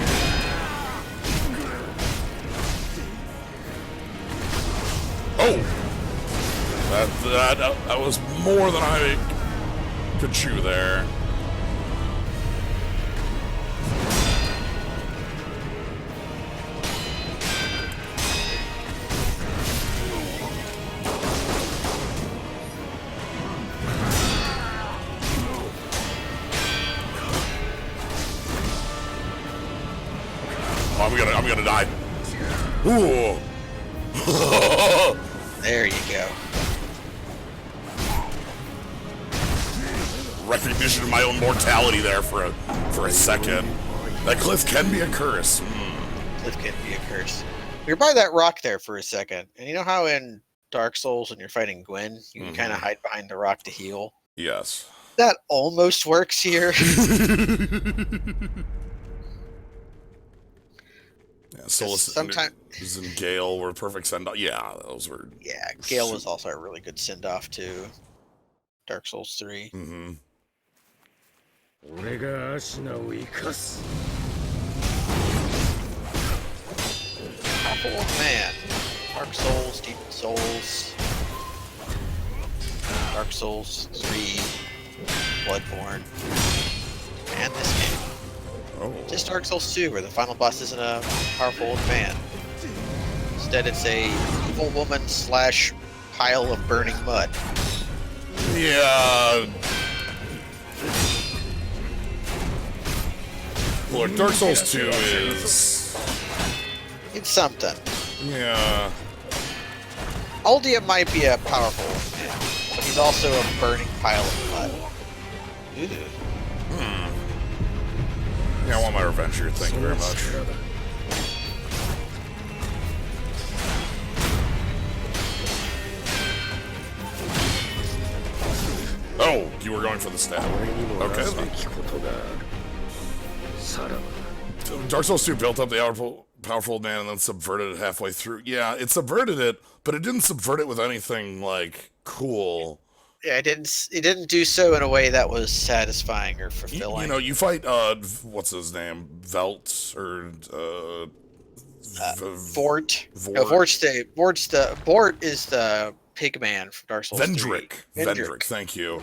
Oh! That was more than I could chew there. Oh, I'm gonna die. Ooh. There you go. Recognition of my own mortality there for a second. That cliff can be a curse. Cliff can be a curse. You're by that rock there for a second, and you know how in Dark Souls when you're fighting Gwen, you can kind of hide behind the rock to heal? Yes. That almost works here. Yeah, Solus and Gale were perfect send-off. Yeah, those were... Yeah, Gale was also a really good send-off to Dark Souls 3. Mm-hmm. Oh man. Dark Souls, Demon Souls, Dark Souls 3, Bloodborne, and this game. Oh. Just Dark Souls 2, where the final boss isn't a powerful old man. Instead, it's a evil woman slash pile of burning mud. Yeah. Look, Dark Souls 2 is... It's something. Yeah. Aldia might be a powerful old man, but he's also a burning pile of mud. Ew. Yeah, I want my revenge here. Thank you very much. Oh, you were going for the stab. Okay, then. Dark Souls 2 built up the powerful man and then subverted it halfway through. Yeah, it subverted it, but it didn't subvert it with anything, like, cool. Yeah, it didn't do so in a way that was satisfying or fulfilling. You know, you fight, what's his name? Velt, or, Vort. No, Vort is the pig man from Dark Souls 3. Vendrick, thank you.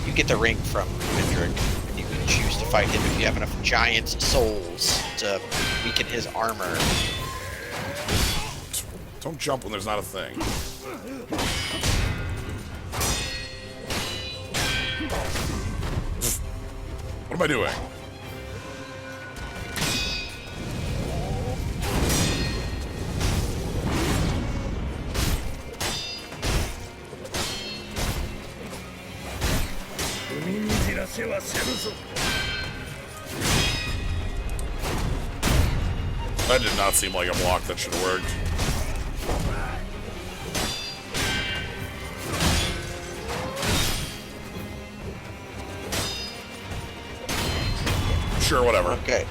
You get the ring from Vendrick, and you can choose to fight him if you have enough giant souls to weaken his armor. Don't jump when there's not a thing. What am I doing? That did not seem like a block that should have worked. Sure, whatever. Okay.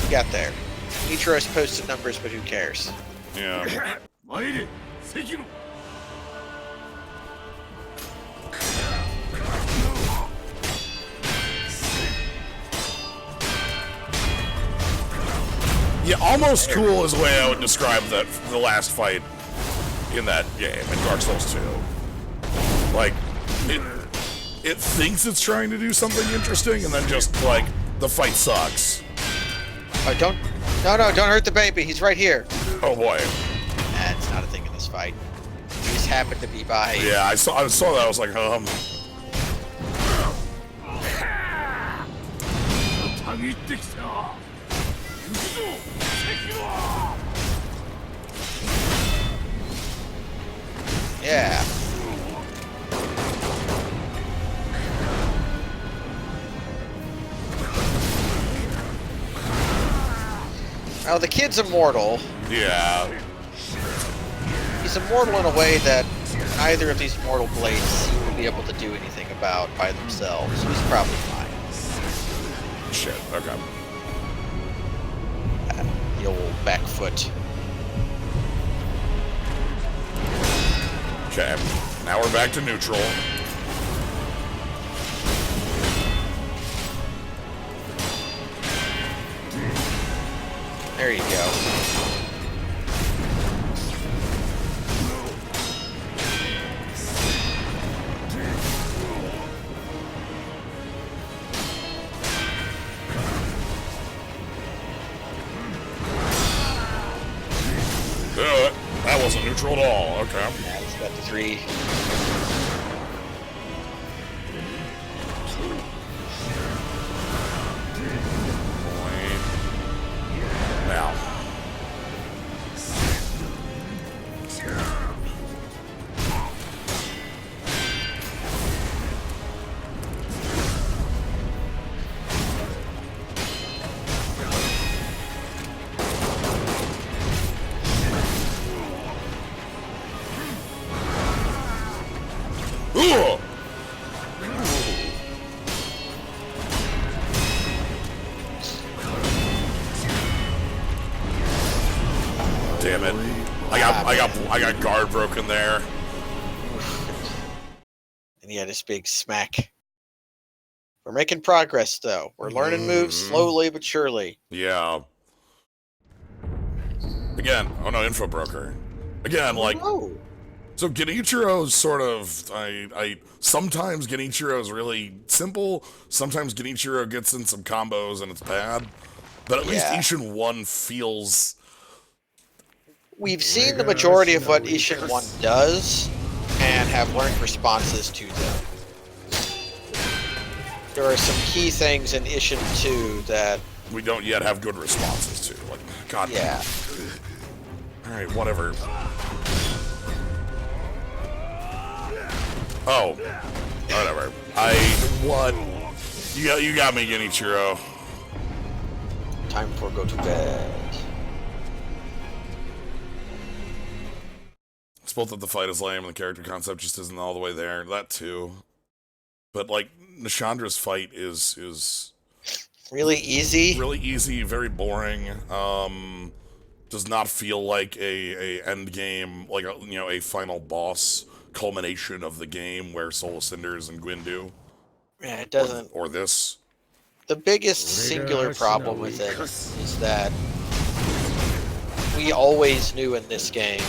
We got there. Nitro's posted numbers, but who cares? Yeah. Yeah, almost cool is the way I would describe the last fight in that game, in Dark Souls 2. Like, it thinks it's trying to do something interesting, and then just, like, the fight sucks. Oh, don't hurt the baby. He's right here. Oh boy. That's not a thing in this fight. He just happened to be by. Yeah, I saw that. I was like, Yeah. Now the kid's immortal. Yeah. He's immortal in a way that neither of these mortal blades seem to be able to do anything about by themselves. So he's probably fine. Shit. Okay. The old back foot. Okay. Now we're back to neutral. There you go. That wasn't neutral at all. Okay. Yeah, he's got the 3. Now. Ooh! Damn it. I got guard broken there. And he had his big smack. We're making progress, though. We're learning moves slowly but surely. Yeah. Again, oh no, info broker. Again, like, Oh. so Genichiro's sort of, I sometimes Genichiro's really simple, sometimes Genichiro gets in some combos and it's bad, but at least Yeah. Ishin 1 feels... We've seen the majority of what Ishin 1 does, and have learned responses to them. There are some key things in Ishin 2 that... we don't yet have good responses to. Like, God. Yeah. Alright, whatever. Oh. Whatever. What? You got me, Genichiro. Time for go to bed. It's both that the fight is lame and the character concept just isn't all the way there. That too. But, like, Nishandra's fight is Really easy. really easy, very boring. Does not feel like a end game, like a final boss culmination of the game where Soul Cinders and Gwyn do. Yeah, it doesn't. Or this. The biggest singular problem with it is that we always knew in this game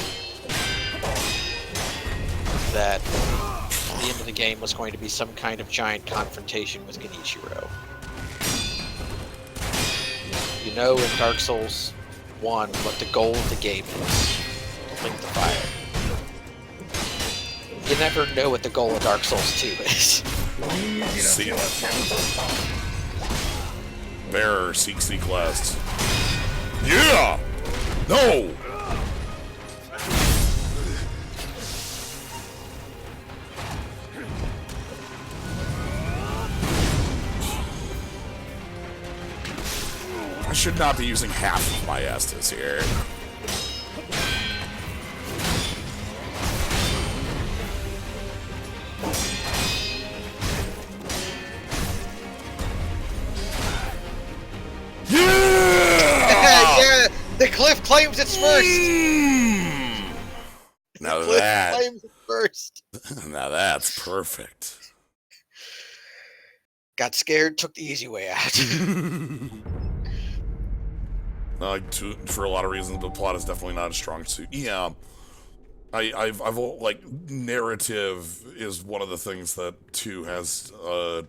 that the end of the game was going to be some kind of giant confrontation with Genichiro. You know in Dark Souls 1 what the goal of the game is. To link the fire. You never know what the goal of Dark Souls 2 is. See Bearer, seek last. Yeah! No! should not be using half of my Estus here. Yeah! The cliff claims it's first! Now The cliff that... claims it's first. Now that's perfect. Got scared, took the easy way out. For a lot of reasons, the plot is definitely not a strong suit. Yeah, I've like narrative is one of the things that 2 has a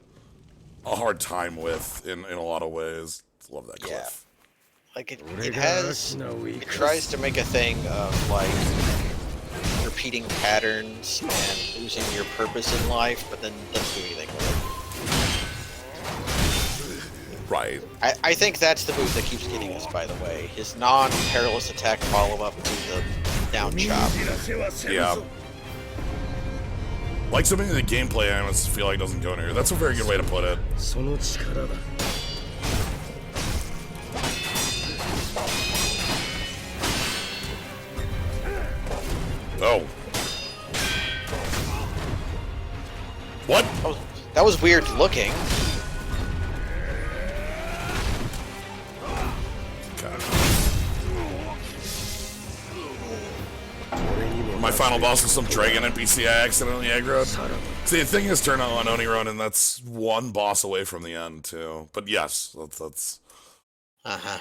hard time with in a lot of ways. Love that cliff. Yeah. Like it tries to make a thing of like repeating patterns and losing your purpose in life, but then doesn't do anything with it. Right. I think that's the move that keeps getting us, by the way. His non-perilous attack follow-up to the down chop. Yeah. Like something in the gameplay I almost feel like doesn't go anywhere. That's a very good way to put it. Oh. What? That was weird looking. My final boss was some dragon NPC I accidentally aggroed. See, the thing is, turn on Oniron, and that's one boss away from the end, too. But yes, that's... Uh-huh.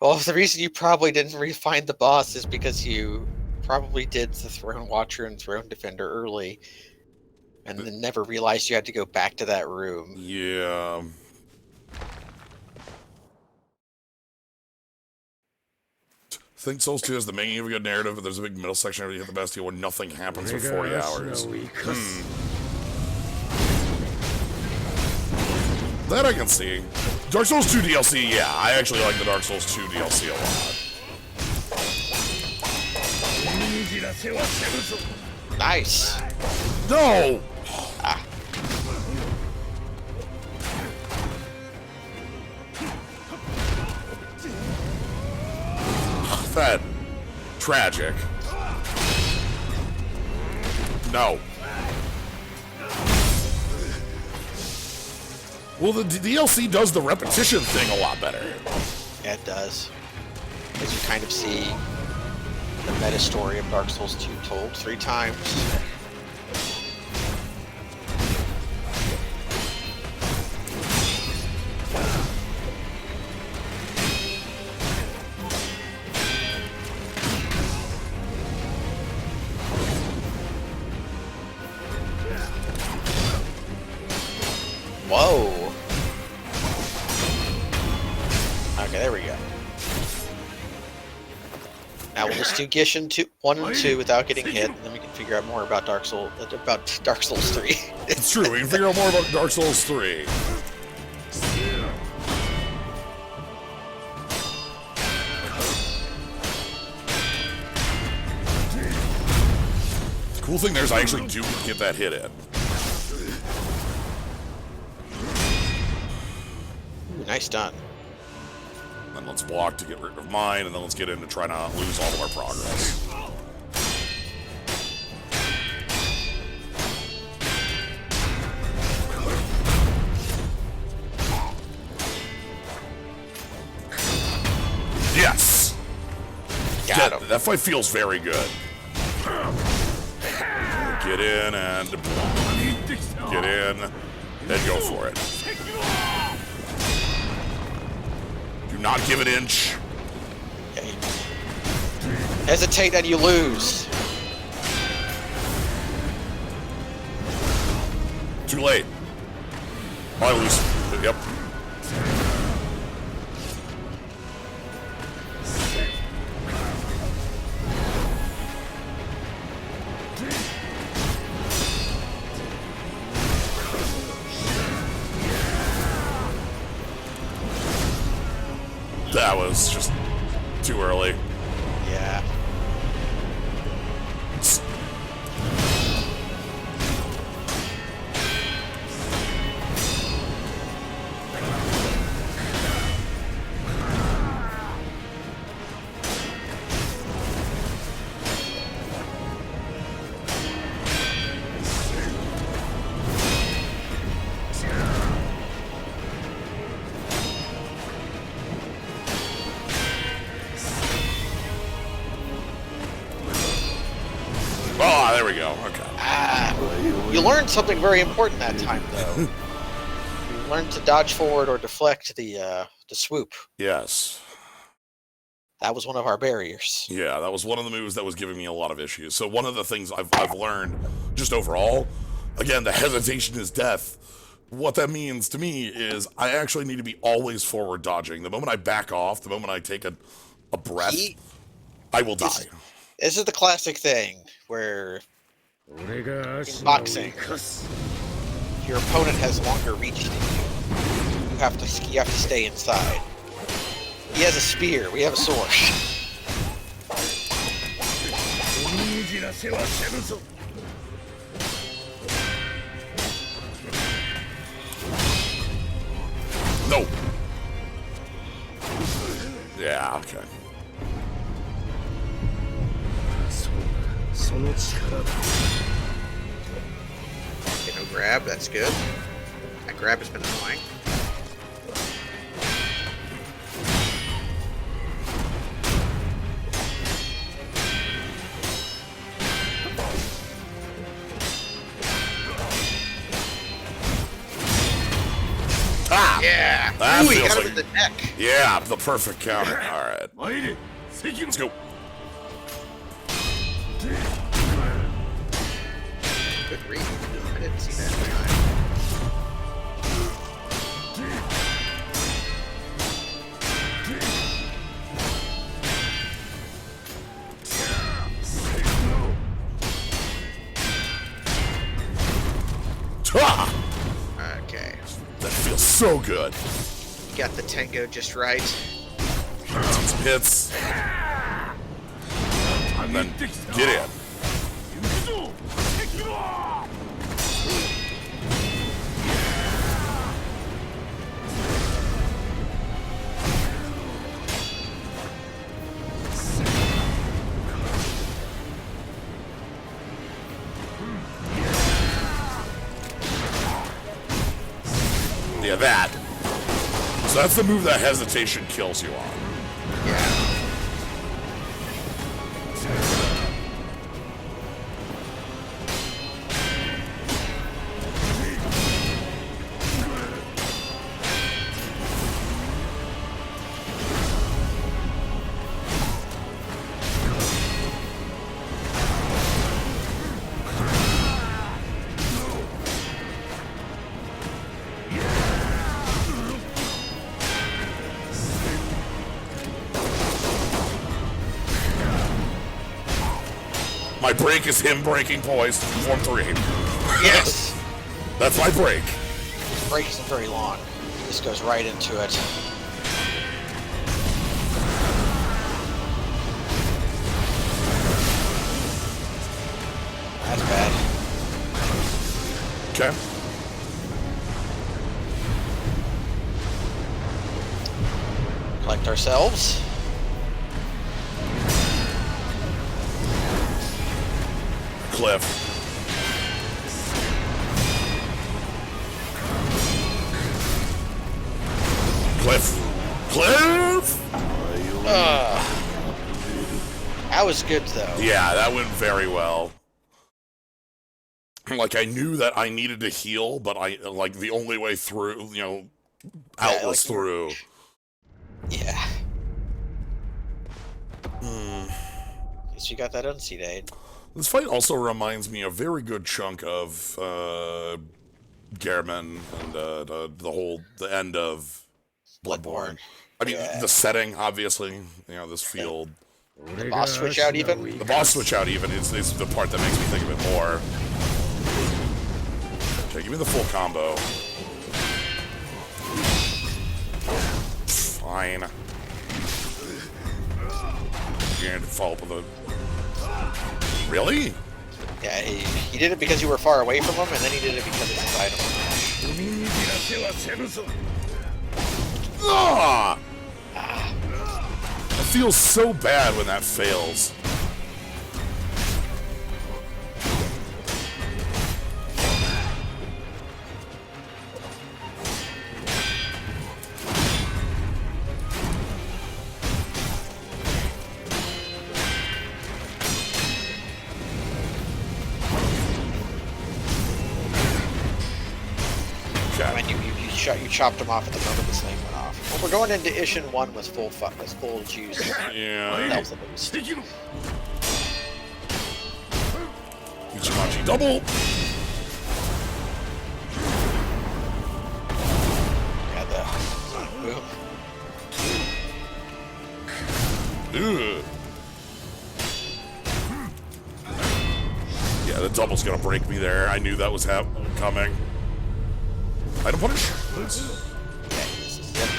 Well, the reason you probably didn't find the boss is because you probably did the Throne Watcher and Throne Defender early, and then never realized you had to go back to that room. Yeah... I think Souls 2 is the making of a good narrative, but there's a big middle section where you hit the Bastille where nothing happens for 40 hours. That I can see. Dark Souls 2 DLC, yeah, I actually like the Dark Souls 2 DLC a lot. Nice! No! Ah. That tragic. No. Well, the DLC does the repetition thing a lot better. Yeah, it does. As you kind of see the meta story of Dark Souls 2 told 3 times. Whoa! Okay, there we go. Now we'll just do Gishin 1 and 2 without getting hit, and then we can figure out more about Dark Souls 3. It's true, we can figure out more about Dark Souls 3. The cool thing there is I actually do get that hit in. Nice done. Then let's block to get rid of mine, and then let's get in to try not lose all of our progress. Yes! Got him. That fight feels very good. Get in and... Get in, then go for it. Do not give an inch. Okay. Hesitate and you lose. Too late. I lose. Yep. That was just too early. Yeah. You learned something very important that time, though. You learned to dodge forward or deflect the swoop. Yes. That was one of our barriers. Yeah, that was one of the moves that was giving me a lot of issues. So one of the things I've learned, just overall, again, the hesitation is death. What that means to me is I actually need to be always forward dodging. The moment I back off, the moment I take a breath, I will die. This is the classic thing where in boxing, your opponent has longer reach than you. You have to stay inside. He has a spear. We have a sword. No. Yeah, okay. Okay, no grab. That's good. That grab has been annoying. Ah! Yeah! That Ooh, he feels got him like- in the neck. Yeah, the perfect counter. Alright. Let's go. Good read. I didn't see that in time. Ah! Okay. That feels so good. Got the tango just right. Some hits. And then get in. Yeah, that. So that's the move that hesitation kills you on. Yeah. My break is him breaking poise. Form 3. Yes! That's my break. Break isn't very long. This goes right into it. That's bad. Okay. Collect ourselves. Cliff. Cliff! That was good, though. Yeah, that went very well. Like, I knew that I needed to heal, but like, the only way through, out Yeah, was like, through. Yeah. At least you got that unseat aid. This fight also reminds me a very good chunk of, Gehrman and, the end of Bloodborne. I mean, Yeah. the setting, obviously, this field. The boss switch out even? The boss switch out even is the part that makes me think of it more. Okay, give me the full combo. Fine. You're gonna follow up with a... Really? Yeah, he did it because you were far away from him, and then he did it because it's his item. Ah! It feels so bad when that fails. you chopped him off at the moment this thing went off. Well, we're going into Ishin 1 with full juice. Yeah. Health at least. Ichimachi double. Yeah, the boom. Ugh. Yeah, the double's gonna break me there. I knew that was coming. Item punish. Okay, this is it.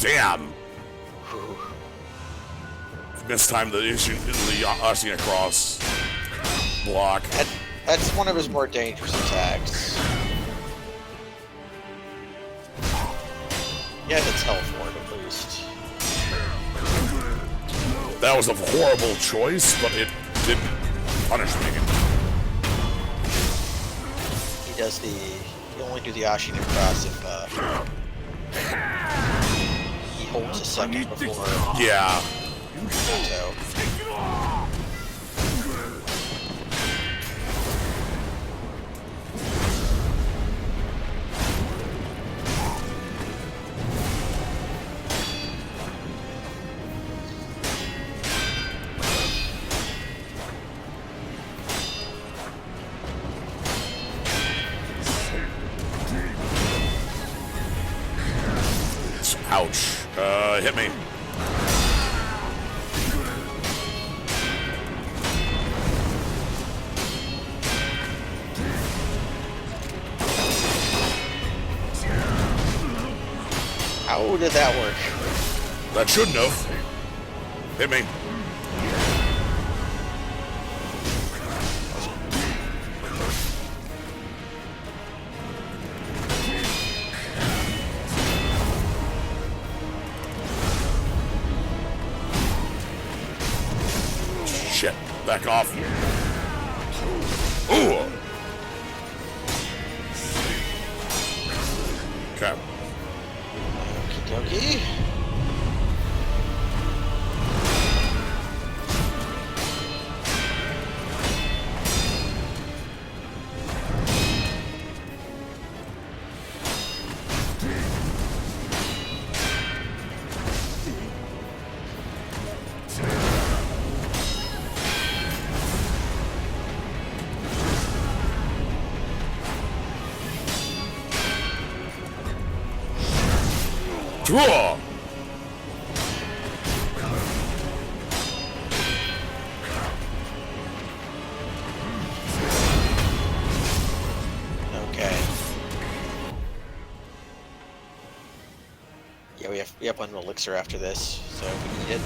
Damn. Mistimed the Ashina cross block. That's one of his more dangerous attacks. Yeah, that's teleport at least. That was a horrible choice, but it didn't punish me. He only do the Ashina cross if he holds a second before. Yeah. So. Ouch. Hit me. How did that work? That shouldn't have. Hit me. Shit. Back off. Ooh. Okay. Okie dokie. Draw. Okay. Yeah, we have one elixir after this, so we need it.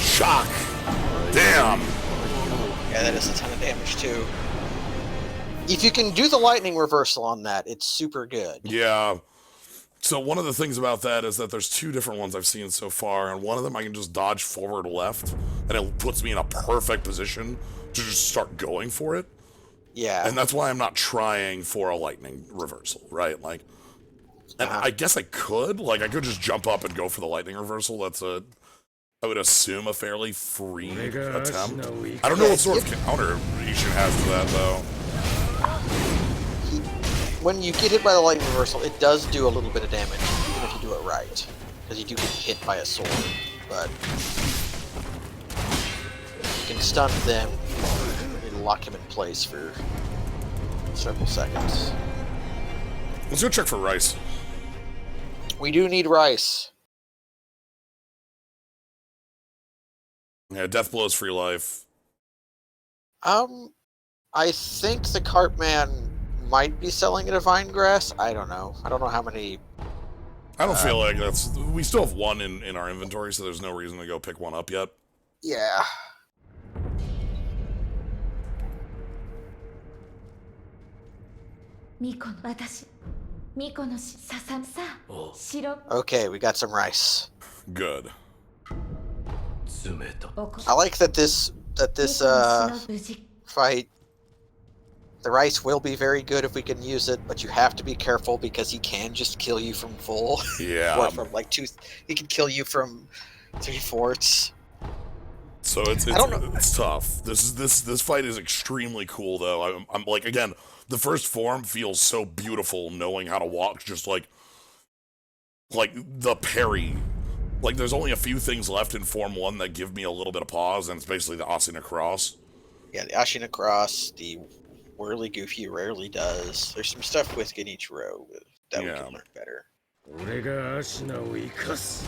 Shock. Damn. Yeah, that is a ton of damage too. If you can do the lightning reversal on that, it's super good. Yeah. So one of the things about that is that there's two different ones I've seen so far, and one of them I can just dodge forward left, and it puts me in a perfect position to just start going for it. Yeah. And that's why I'm not trying for a lightning reversal, right? Like, and I guess I could just jump up and go for the lightning reversal. That's I would assume a fairly free attempt. I don't know what sort of counter Ishin has to that, though. When you get hit by the lightning reversal, it does do a little bit of damage, even if you do it right. Because you do get hit by a sword, but you can stun them and lock him in place for several seconds. Let's go check for rice. We do need rice. Yeah, death blows free life. I think the Cartman might be selling a divine grass. I don't know. I don't know how many. I don't feel like that's. We still have one in our inventory, so there's no reason to go pick one up yet. Yeah. Okay, we got some rice. Good. I like that this fight. The rice will be very good if we can use it, but you have to be careful because he can just kill you from full. Yeah. Or from like two. He can kill you from 3/4. So it's I don't know. it's tough. This fight is extremely cool though. I'm like, again, the first form feels so beautiful knowing how to walk, just like the parry. Like there's only a few things left in Form 1 that give me a little bit of pause, and it's basically the Asina Cross. Yeah, the Ashina Cross, the Whirly Goofy rarely does. There's some stuff with Genichiro that we can learn better. 俺がアシナを生かす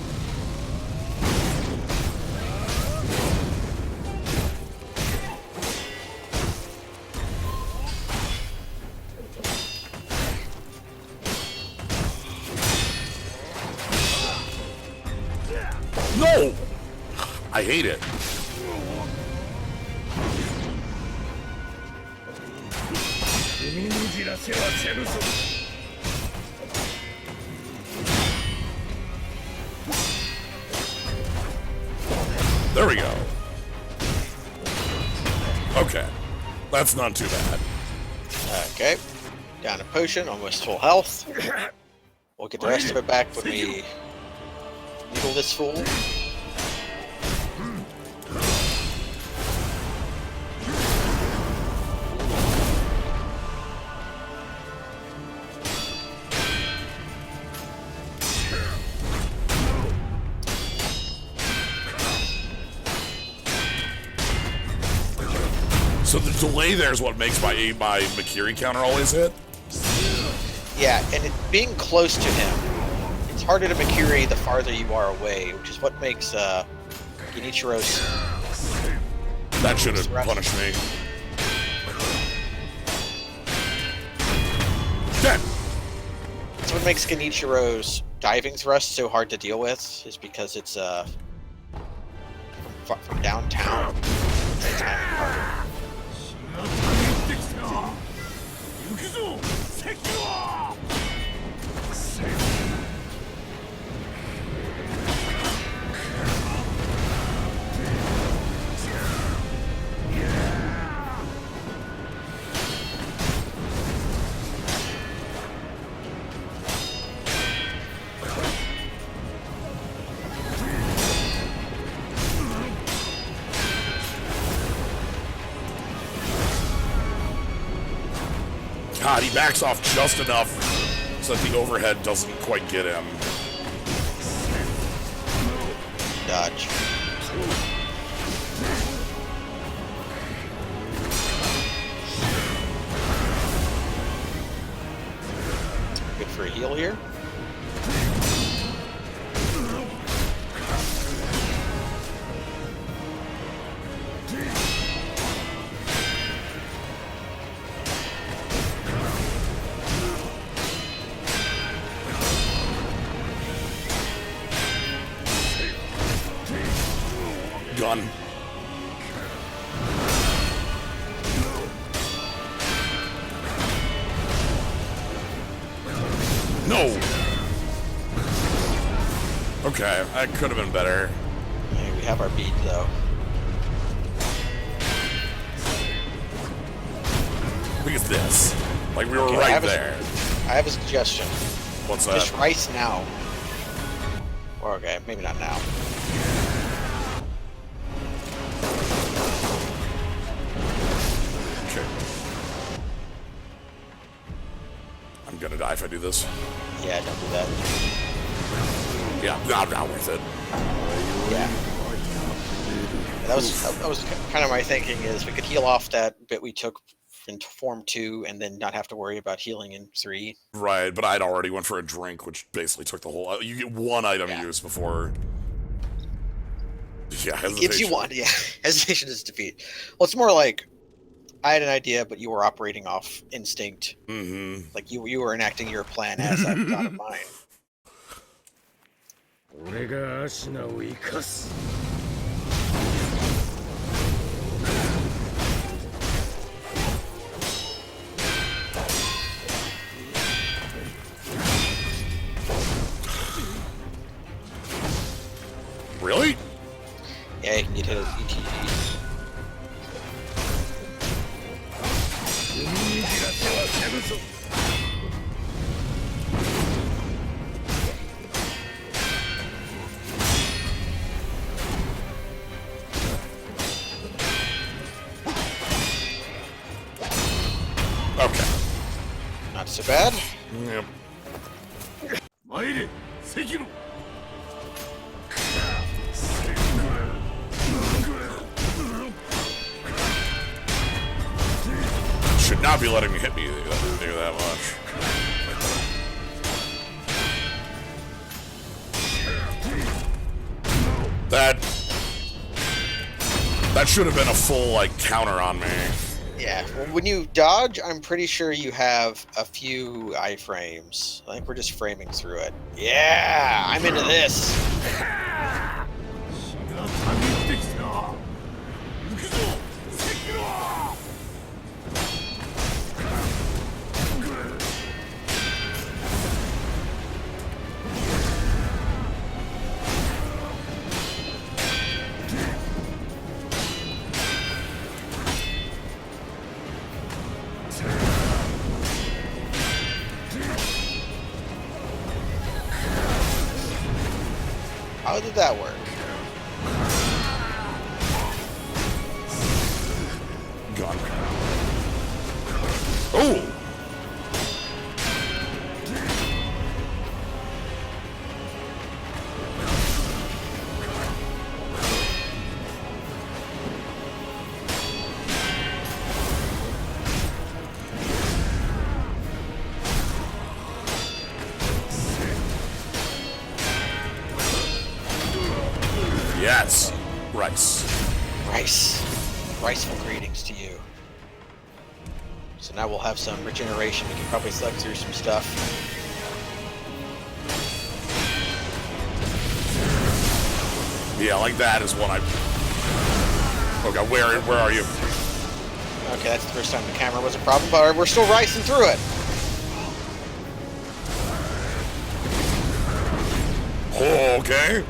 No! I hate it. There we go. Okay. That's not too bad. Okay. Down a potion, almost full health. We'll get the rest of it back when we needle this fool. So the delay there is what makes my Makiri counter always hit? Yeah, and being close to him, it's harder to Makiri the farther you are away, which is what makes Genichiro's... That should have punished me. Dead! That's what makes Genichiro's diving thrust so hard to deal with, is because it's from downtown. It's harder. God, he backs off just enough so that the overhead doesn't quite get him. Dodge. Good for a heal here. Gun. No! Okay, that could have been better. Yeah, we have our bead though. Look at this. Like we were Okay, right there. I have a suggestion. What's that? Just rice now. Or okay, maybe not now. Okay. I'm gonna die if I do this. Yeah, don't do that. Yeah, not worth it. Yeah. That was kind of my thinking, is we could heal off that bit we took in Form 2 and then not have to worry about healing in 3. Right, but I'd already went for a drink, which basically took the whole... You get one item use before... Yeah, hesitation. It gives you one, yeah. Hesitation is defeat. Well, it's more like, I had an idea, but you were operating off instinct. Mm-hmm. Like, you were enacting your plan as I thought of mine. 俺がアシナを生かす Really? Yeah, you can get hit as ETG. Okay. Not so bad. Yep. 参れ関野 Should not be letting me hit me that much. That should have been a full, like, counter on me. Yeah, well, when you dodge, I'm pretty sure you have a few iframes. I think we're just framing through it. Yeah, I'm into this. がたぎってきた行くぞ関野 How did that work? Gun. Oh! Yes. Rice. Rice. Riceful greetings to you. So now we'll have some regeneration. We can probably select through some stuff. Yeah, like that is one I... Oh god, where are you? Okay, that's the first time the camera was a problem, but we're still ricing through it. Oh, okay.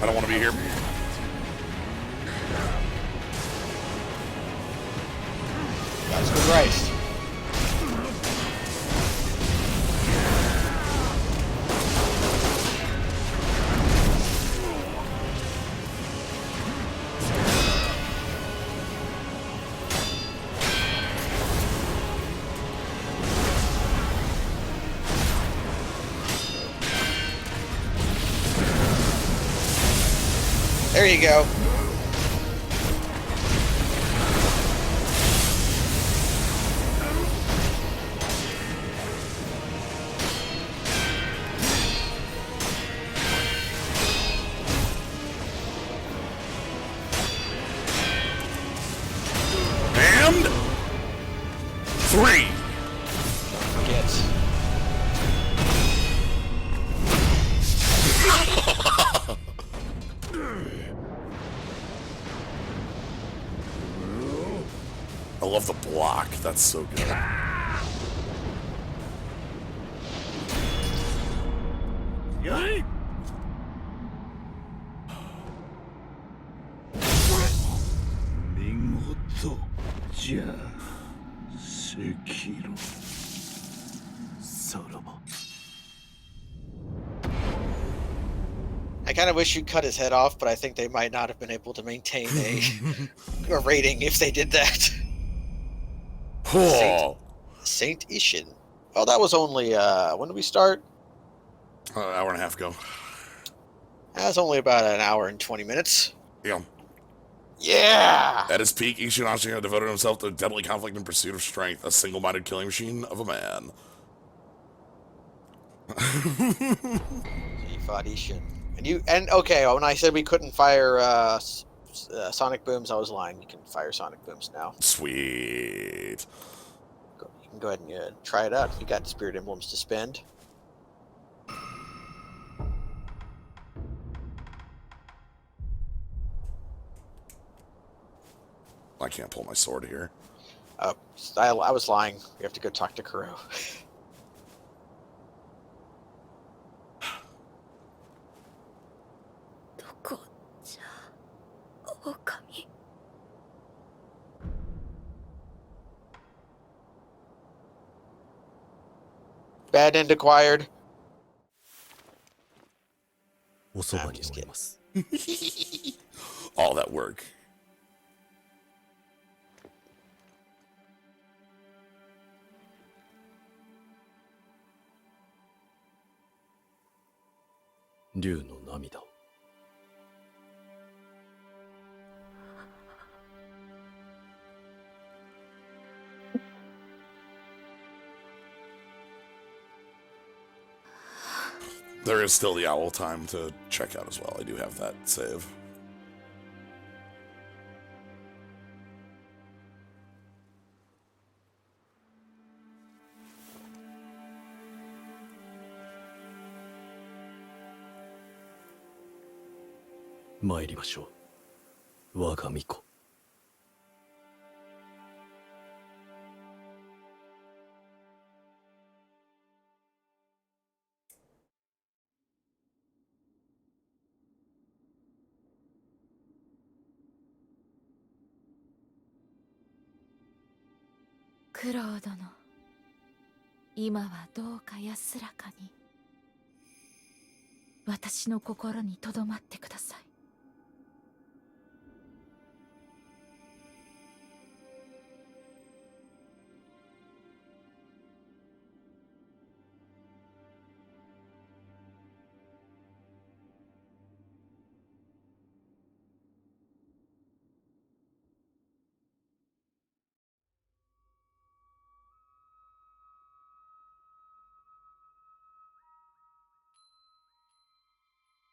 I don't want to be here. That's good rice. There you go. And 3. Forget. I love the block. That's so good. Yay! 見事じゃ関野さらば I kind of wish you'd cut his head off, but I think they might not have been able to maintain a rating if they did that. Oh. Saint Ishin. Oh, that was only, when did we start? Hour and a half ago. That was only about an hour and 20 minutes. Yeah. Yeah! At his peak, Ishin Ashina devoted himself to a deadly conflict in pursuit of strength, a single-minded killing machine of a man. You fought Ishin. And okay, when I said we couldn't fire sonic booms, I was lying. You can fire sonic booms now. Sweet. You can go ahead and try it out if you got spirit emblems to spend. I can't pull my sword here. I was lying. We have to go talk to Kuro. bad end acquired. おそば I'm に just おり kidding. ます。 All that work. 竜の涙を。 There is still the owl time to check out as well. I do have that save. .参りましょう。我が巫女。 九郎殿、今はどうか安らかに私の心にとどまってください。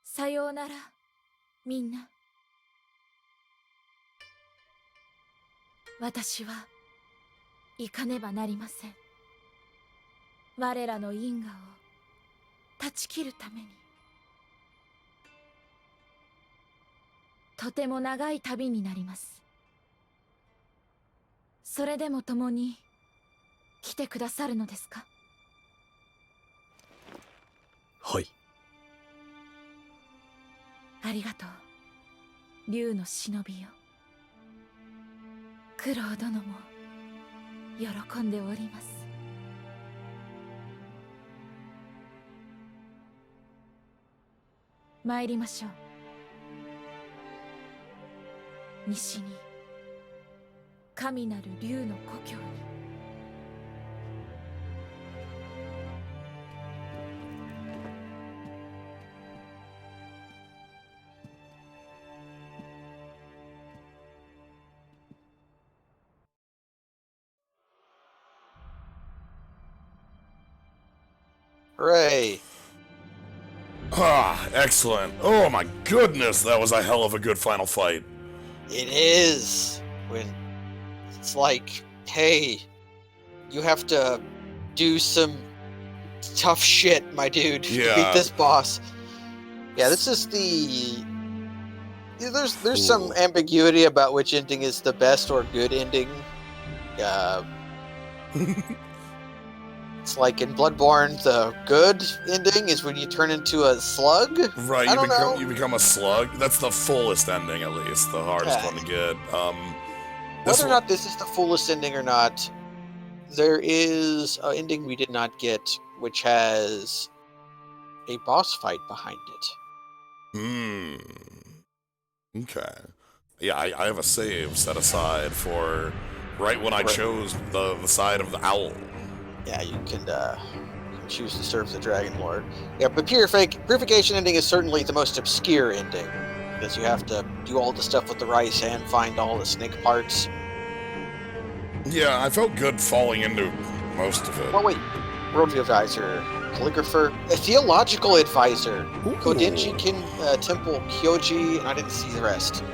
さようなら、みんな。私は行かねばなりません。我らの因果を断ち切るために。とても長い旅になります。それでも共に来てくださるのですか？はい。 ありがとう、竜の忍びよ。九郎殿も喜んでおります。参りましょう。西に神なる竜の故郷に。 Hooray! Ah, excellent. Oh my goodness, that was a hell of a good final fight. It is when it's like, hey, you have to do some tough shit, my dude, to Yeah. beat this boss. Yeah, this is the. There's some ambiguity about which ending is the best or good ending. It's like in Bloodborne, the good ending is when you turn into a slug. Right, you become a slug. That's the fullest ending, at least, the hardest one to get. Whether or not this is the fullest ending or not, there is an ending we did not get, which has a boss fight behind it. Okay. Yeah, I have a save set aside for right when I chose the side of the owl. Yeah, you can choose to serve the Dragon Lord. Yeah, but Purification ending is certainly the most obscure ending, because you have to do all the stuff with the rice and find all the snake parts. Yeah, I felt good falling into most of it. Oh wait, Worldview Advisor, Calligrapher, a Theological Advisor, Kodenji Temple Kyoji, and I didn't see the rest.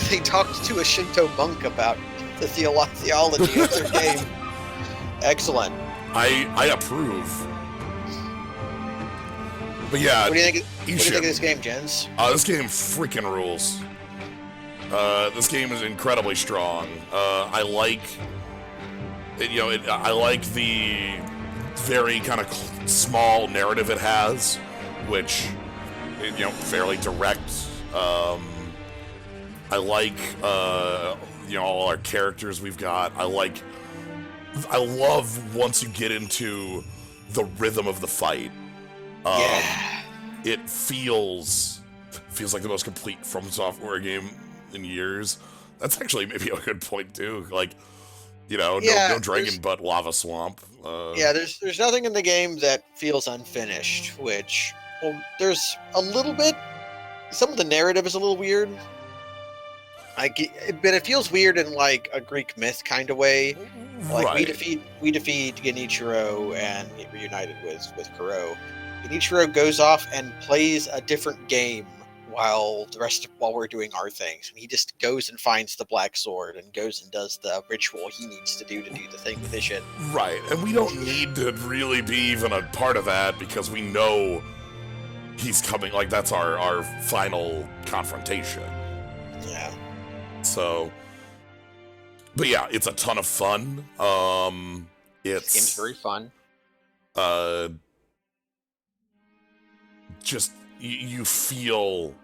They talked to a Shinto monk about the theology of their game. Excellent. I approve. But yeah, What do you think of this game, Jens? This game freaking rules. This game is incredibly strong. I like, I like the very kind of small narrative it has, which, fairly direct. I like, all our characters we've got. I love once you get into the rhythm of the fight. Yeah. It feels like the most complete From Software game in years. That's actually maybe a good point too. Like, no dragon butt lava swamp. Yeah, there's nothing in the game that feels unfinished, which, well, there's a little bit. Some of the narrative is a little weird. But it feels weird in like a Greek myth kind of way. Like Right. we defeat Genichiro and get reunited with Kuro. Genichiro goes off and plays a different game while we're doing our things. And he just goes and finds the black sword and goes and does the ritual he needs to do the thing with Ishin. Right, and we don't need to really be even a part of that because we know he's coming. Like, that's our final confrontation. Yeah. So, but yeah, it's a ton of fun. This game's very fun. Just you feel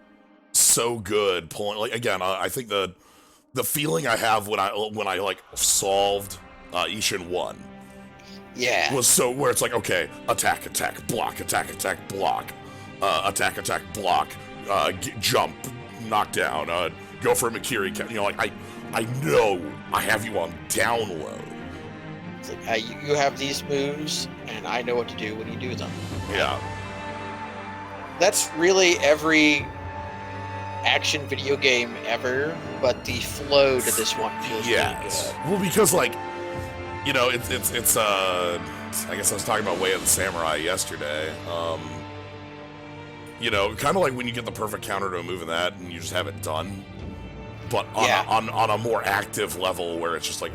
so good pulling. Like, again, I think the feeling I have when I like solved Ishin 1 was so where it's like, okay, attack, block, attack, block, attack, block, jump, knockdown, go for a Makiri. Like I know I have you on download. It's like, you have these moves, and I know what to do when you do them. Yeah. That's really every action video game ever, but the flow to this one feels really good. Well, because like, it's I guess I was talking about Way of the Samurai yesterday. Kind of like when you get the perfect counter to a move in that and you just have it done. But on a more active level where it's just like,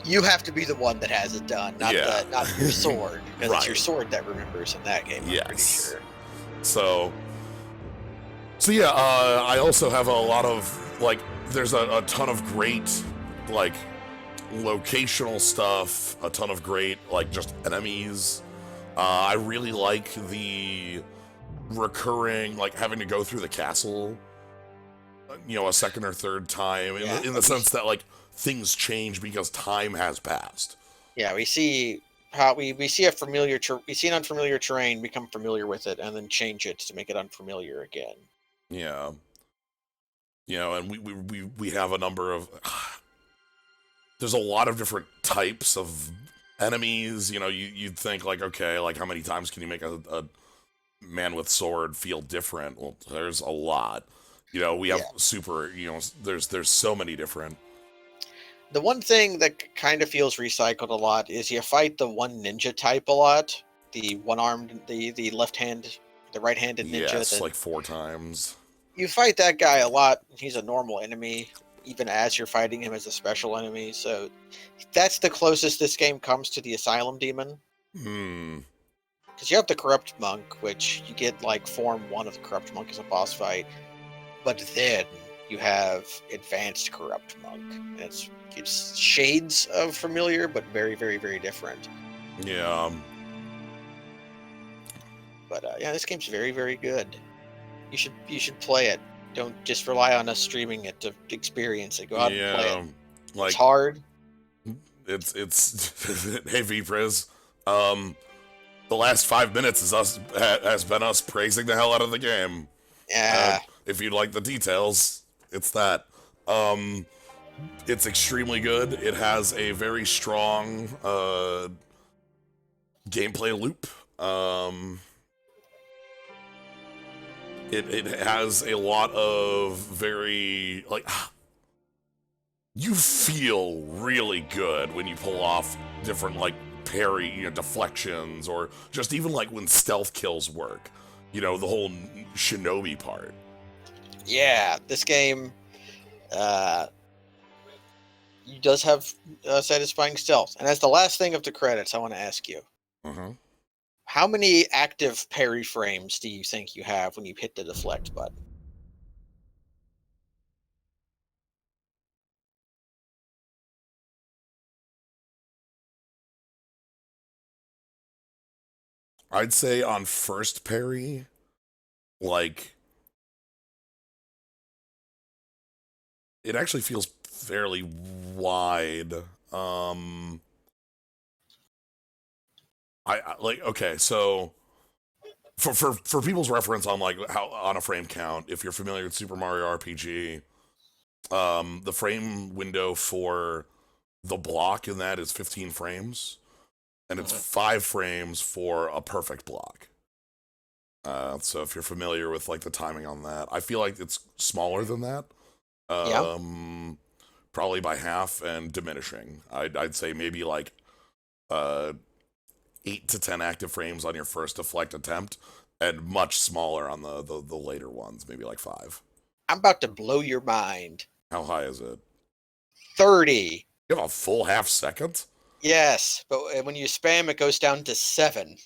you have to be the one that has it done, not your sword, because Right. It's your sword that remembers in that game. I'm pretty sure. So yeah, I also have a lot of, like, there's a ton of great, like, locational stuff, a ton of great, like, just enemies. I really like the recurring, like, having to go through the castle, a second or third time, in the sense that, like, things change because time has passed. Yeah, we see how we see we see an unfamiliar terrain, become familiar with it, and then change it to make it unfamiliar again. Yeah. And we have a number of there's a lot of different types of enemies. You'd think, like, okay, like, how many times can you make a man with sword feel different? Well, there's a lot. We have super, there's so many different. The one thing that kind of feels recycled a lot is you fight the one ninja type a lot. The one-armed, the left-hand, the right-handed ninja. Yes, like 4 times. You fight that guy a lot. He's a normal enemy, even as you're fighting him as a special enemy. So that's the closest this game comes to the Asylum Demon. Because you have the Corrupt Monk, which you get like Form 1 of the Corrupt Monk as a boss fight. But then you have Advanced Corrupt Monk. And it's shades of familiar, but very, very, very different. Yeah. But this game's very, very good. You should play it. Don't just rely on us streaming it to experience it. Go out and play it. Like, it's hard. It's hey Vpriz. The last 5 minutes has been us praising the hell out of the game. Yeah. If you'd like the details, it's that. It's extremely good. It has a very strong gameplay loop. It has a lot of very, like, you feel really good when you pull off different, like, parry, deflections, or just even, like, when stealth kills work. The whole shinobi part. Yeah, this game does have satisfying stealth. And as the last thing of the credits, I want to ask you. How many active parry frames do you think you have when you hit the deflect button? I'd say on first parry, like, it actually feels fairly wide. Okay, so for people's reference on like how on a frame count, if you're familiar with Super Mario RPG, the frame window for the block in that is 15 frames, and it's 5 frames for a perfect block. So if you're familiar with like the timing on that, I feel like it's smaller than that. Yeah. Probably by half and diminishing. I'd say maybe like 8 to 10 active frames on your first deflect attempt, and much smaller on the later ones, maybe like 5. I'm about to blow your mind. How high is it? 30. You have a full half second? Yes, but when you spam, it goes down to 7.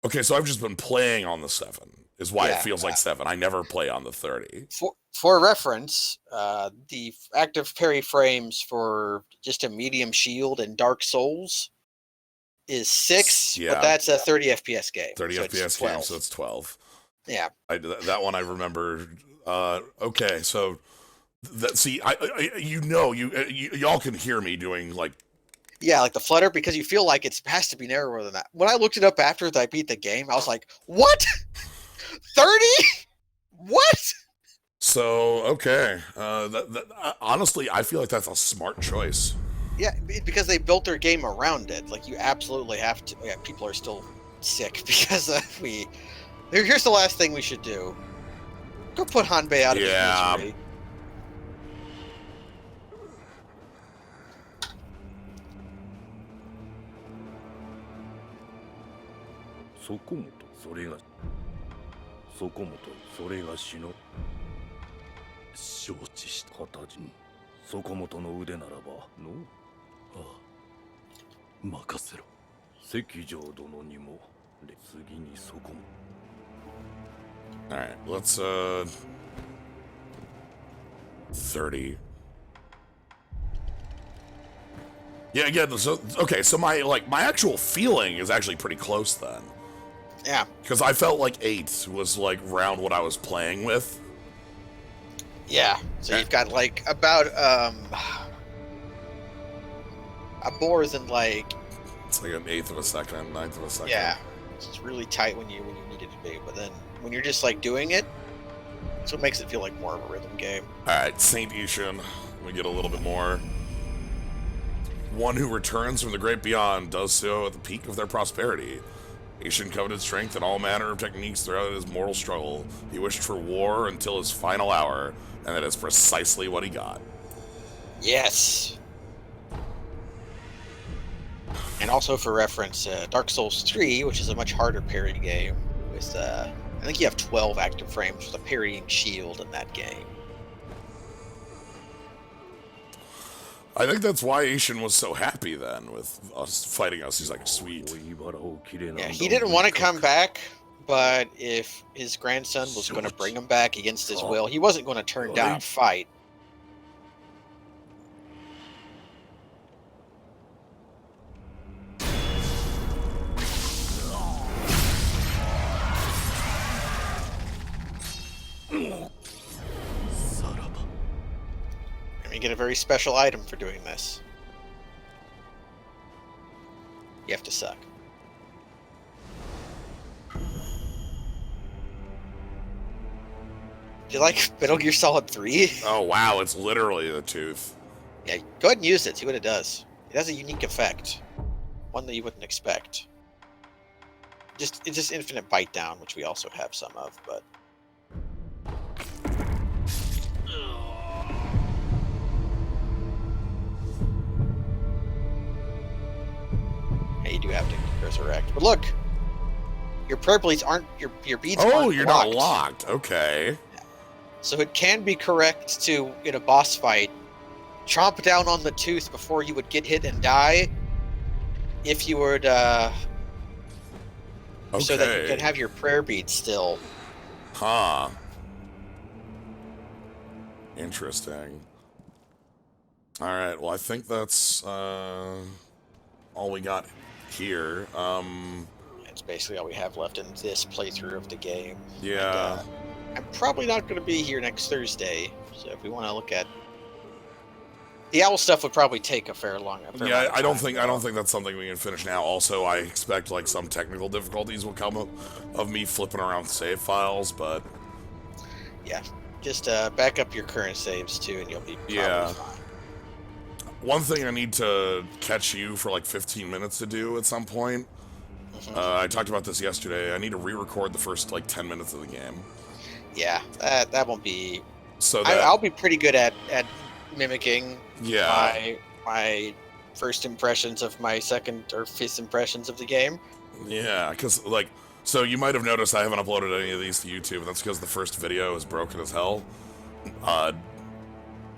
Okay, so I've just been playing on the 7, is why it Yeah, feels like 7. I never play on the 30. For reference, the active parry frames for just a medium shield in Dark Souls is 6, Yeah. but that's a 30 FPS game. 30 so FPS it's game, 12. so it's 12. Yeah. That one I remember. Okay, so see, y'all can hear me doing like. Yeah, like the flutter, because you feel like it has to be narrower than that. When I looked it up after I beat the game, I was like, what? 30? What? So, okay. Honestly, I feel like that's a smart choice. Yeah, because they built their game around it. Like, you absolutely have to. Yeah, people are still sick because Here's the last thing we should do. Go put Hanbei out of his misery. そこもとそれがそこもとそれが死の承知した形にそこもとの腕ならばのああ任せろ関城殿にも次にそこも Alright, let's 30. Yeah, again, so okay, so my actual feeling is actually pretty close then. Yeah. Because I felt like 8 was like around what I was playing with. Yeah. So you've got like about a more than like it's like an 1/8 of a second, 1/9 of a second. Yeah. It's really tight when you need it to be, but then when you're just like doing it, that's what makes it feel like more of a rhythm game. Alright, Saint Ishan. We get a little bit more. One who returns from the great beyond does so at the peak of their prosperity. Ishan coveted strength in all manner of techniques throughout his mortal struggle. He wished for war until his final hour, and that is precisely what he got. Yes. And also for reference, Dark Souls 3, which is a much harder parry game, with I think you have 12 active frames with a parrying shield in that game. I think that's why Ishan was so happy then with us fighting us. He's like, sweet. Yeah, he didn't want to come back, but if his grandson was going to bring him back against his will, he wasn't going to turn down a fight. And you get a very special item for doing this. You have to suck. Do you like Metal Gear Solid 3? Oh, wow, it's literally the tooth. Yeah, go ahead and use it, see what it does. It has a unique effect. One that you wouldn't expect. It's just infinite bite down, which we also have some of, but... Hey, you do have to resurrect. But look! Your prayer bleeds aren't... Your beads aren't Oh, you're locked. not locked. Okay. So it can be correct to, in a boss fight, chomp down on the tooth before you would get hit and die, if you would, Okay. so that you can have your prayer beads still. Huh. Interesting. Alright, well, I think that's, all we got here. It's basically all we have left in this playthrough of the game. Yeah. And, I'm probably not going to be here next Thursday, so if we want to look at The owl stuff would probably take a fair long. Yeah, I don't think that's something we can finish now. Also, I expect like some technical difficulties will come up of me flipping around save files, but yeah, just back up your current saves too, and you'll be probably fine. One thing I need to catch you for like 15 minutes to do at some point. I talked about this yesterday. I need to re-record the first like 10 minutes of the game. Yeah, that won't be. So that, I'll be pretty good at mimicking my first impressions of my second or fifth impressions of the game. Yeah, because like, so you might have noticed I haven't uploaded any of these to YouTube, and that's because the first video is broken as hell.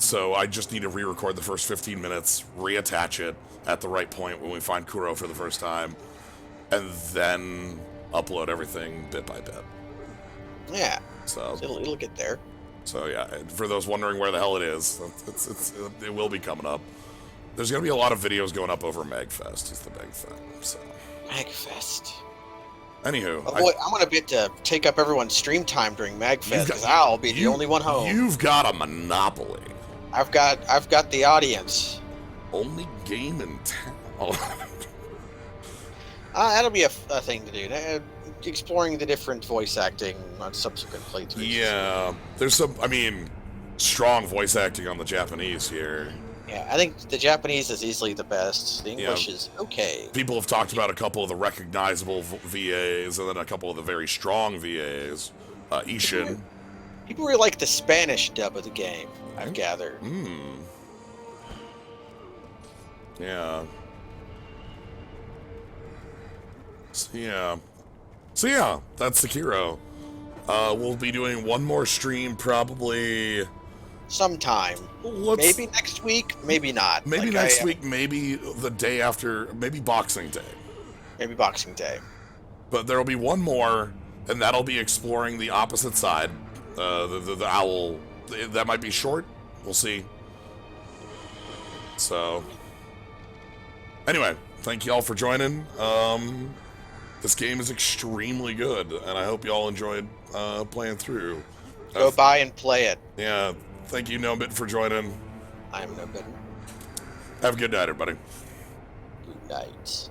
So I just need to re-record the first 15 minutes, reattach it at the right point when we find Kuro for the first time, and then upload everything bit by bit. Yeah. So it'll get there. So yeah, for those wondering where the hell it is, it will be coming up. There's gonna be a lot of videos going up over Magfest is the big thing. So Magfest. Anywho, I'm gonna bid to take up everyone's stream time during Magfest because I'll be the only one home. You've got a monopoly. I've got the audience. Only game in town. That'll be a thing to do. Exploring the different voice acting on subsequent playthroughs. Yeah, there's some. I mean, strong voice acting on the Japanese here. Yeah, I think the Japanese is easily the best. The English is okay. People have talked about a couple of the recognizable VAs and then a couple of the very strong VAs. Ishin. People really like the Spanish dub of the game, I've gathered. Yeah. So yeah, that's Sekiro. We'll be doing one more stream probably sometime. Maybe next week, maybe not. Maybe next week, maybe the day after, maybe Boxing Day. Maybe Boxing Day. But there'll be one more, and that'll be exploring the opposite side. The owl. That might be short. We'll see. So, anyway, thank you all for joining. This game is extremely good, and I hope you all enjoyed playing through. Go buy and play it. Yeah, thank you, Gnomebitten, for joining. I'm Gnomebitten. Have a good night, everybody. Good night.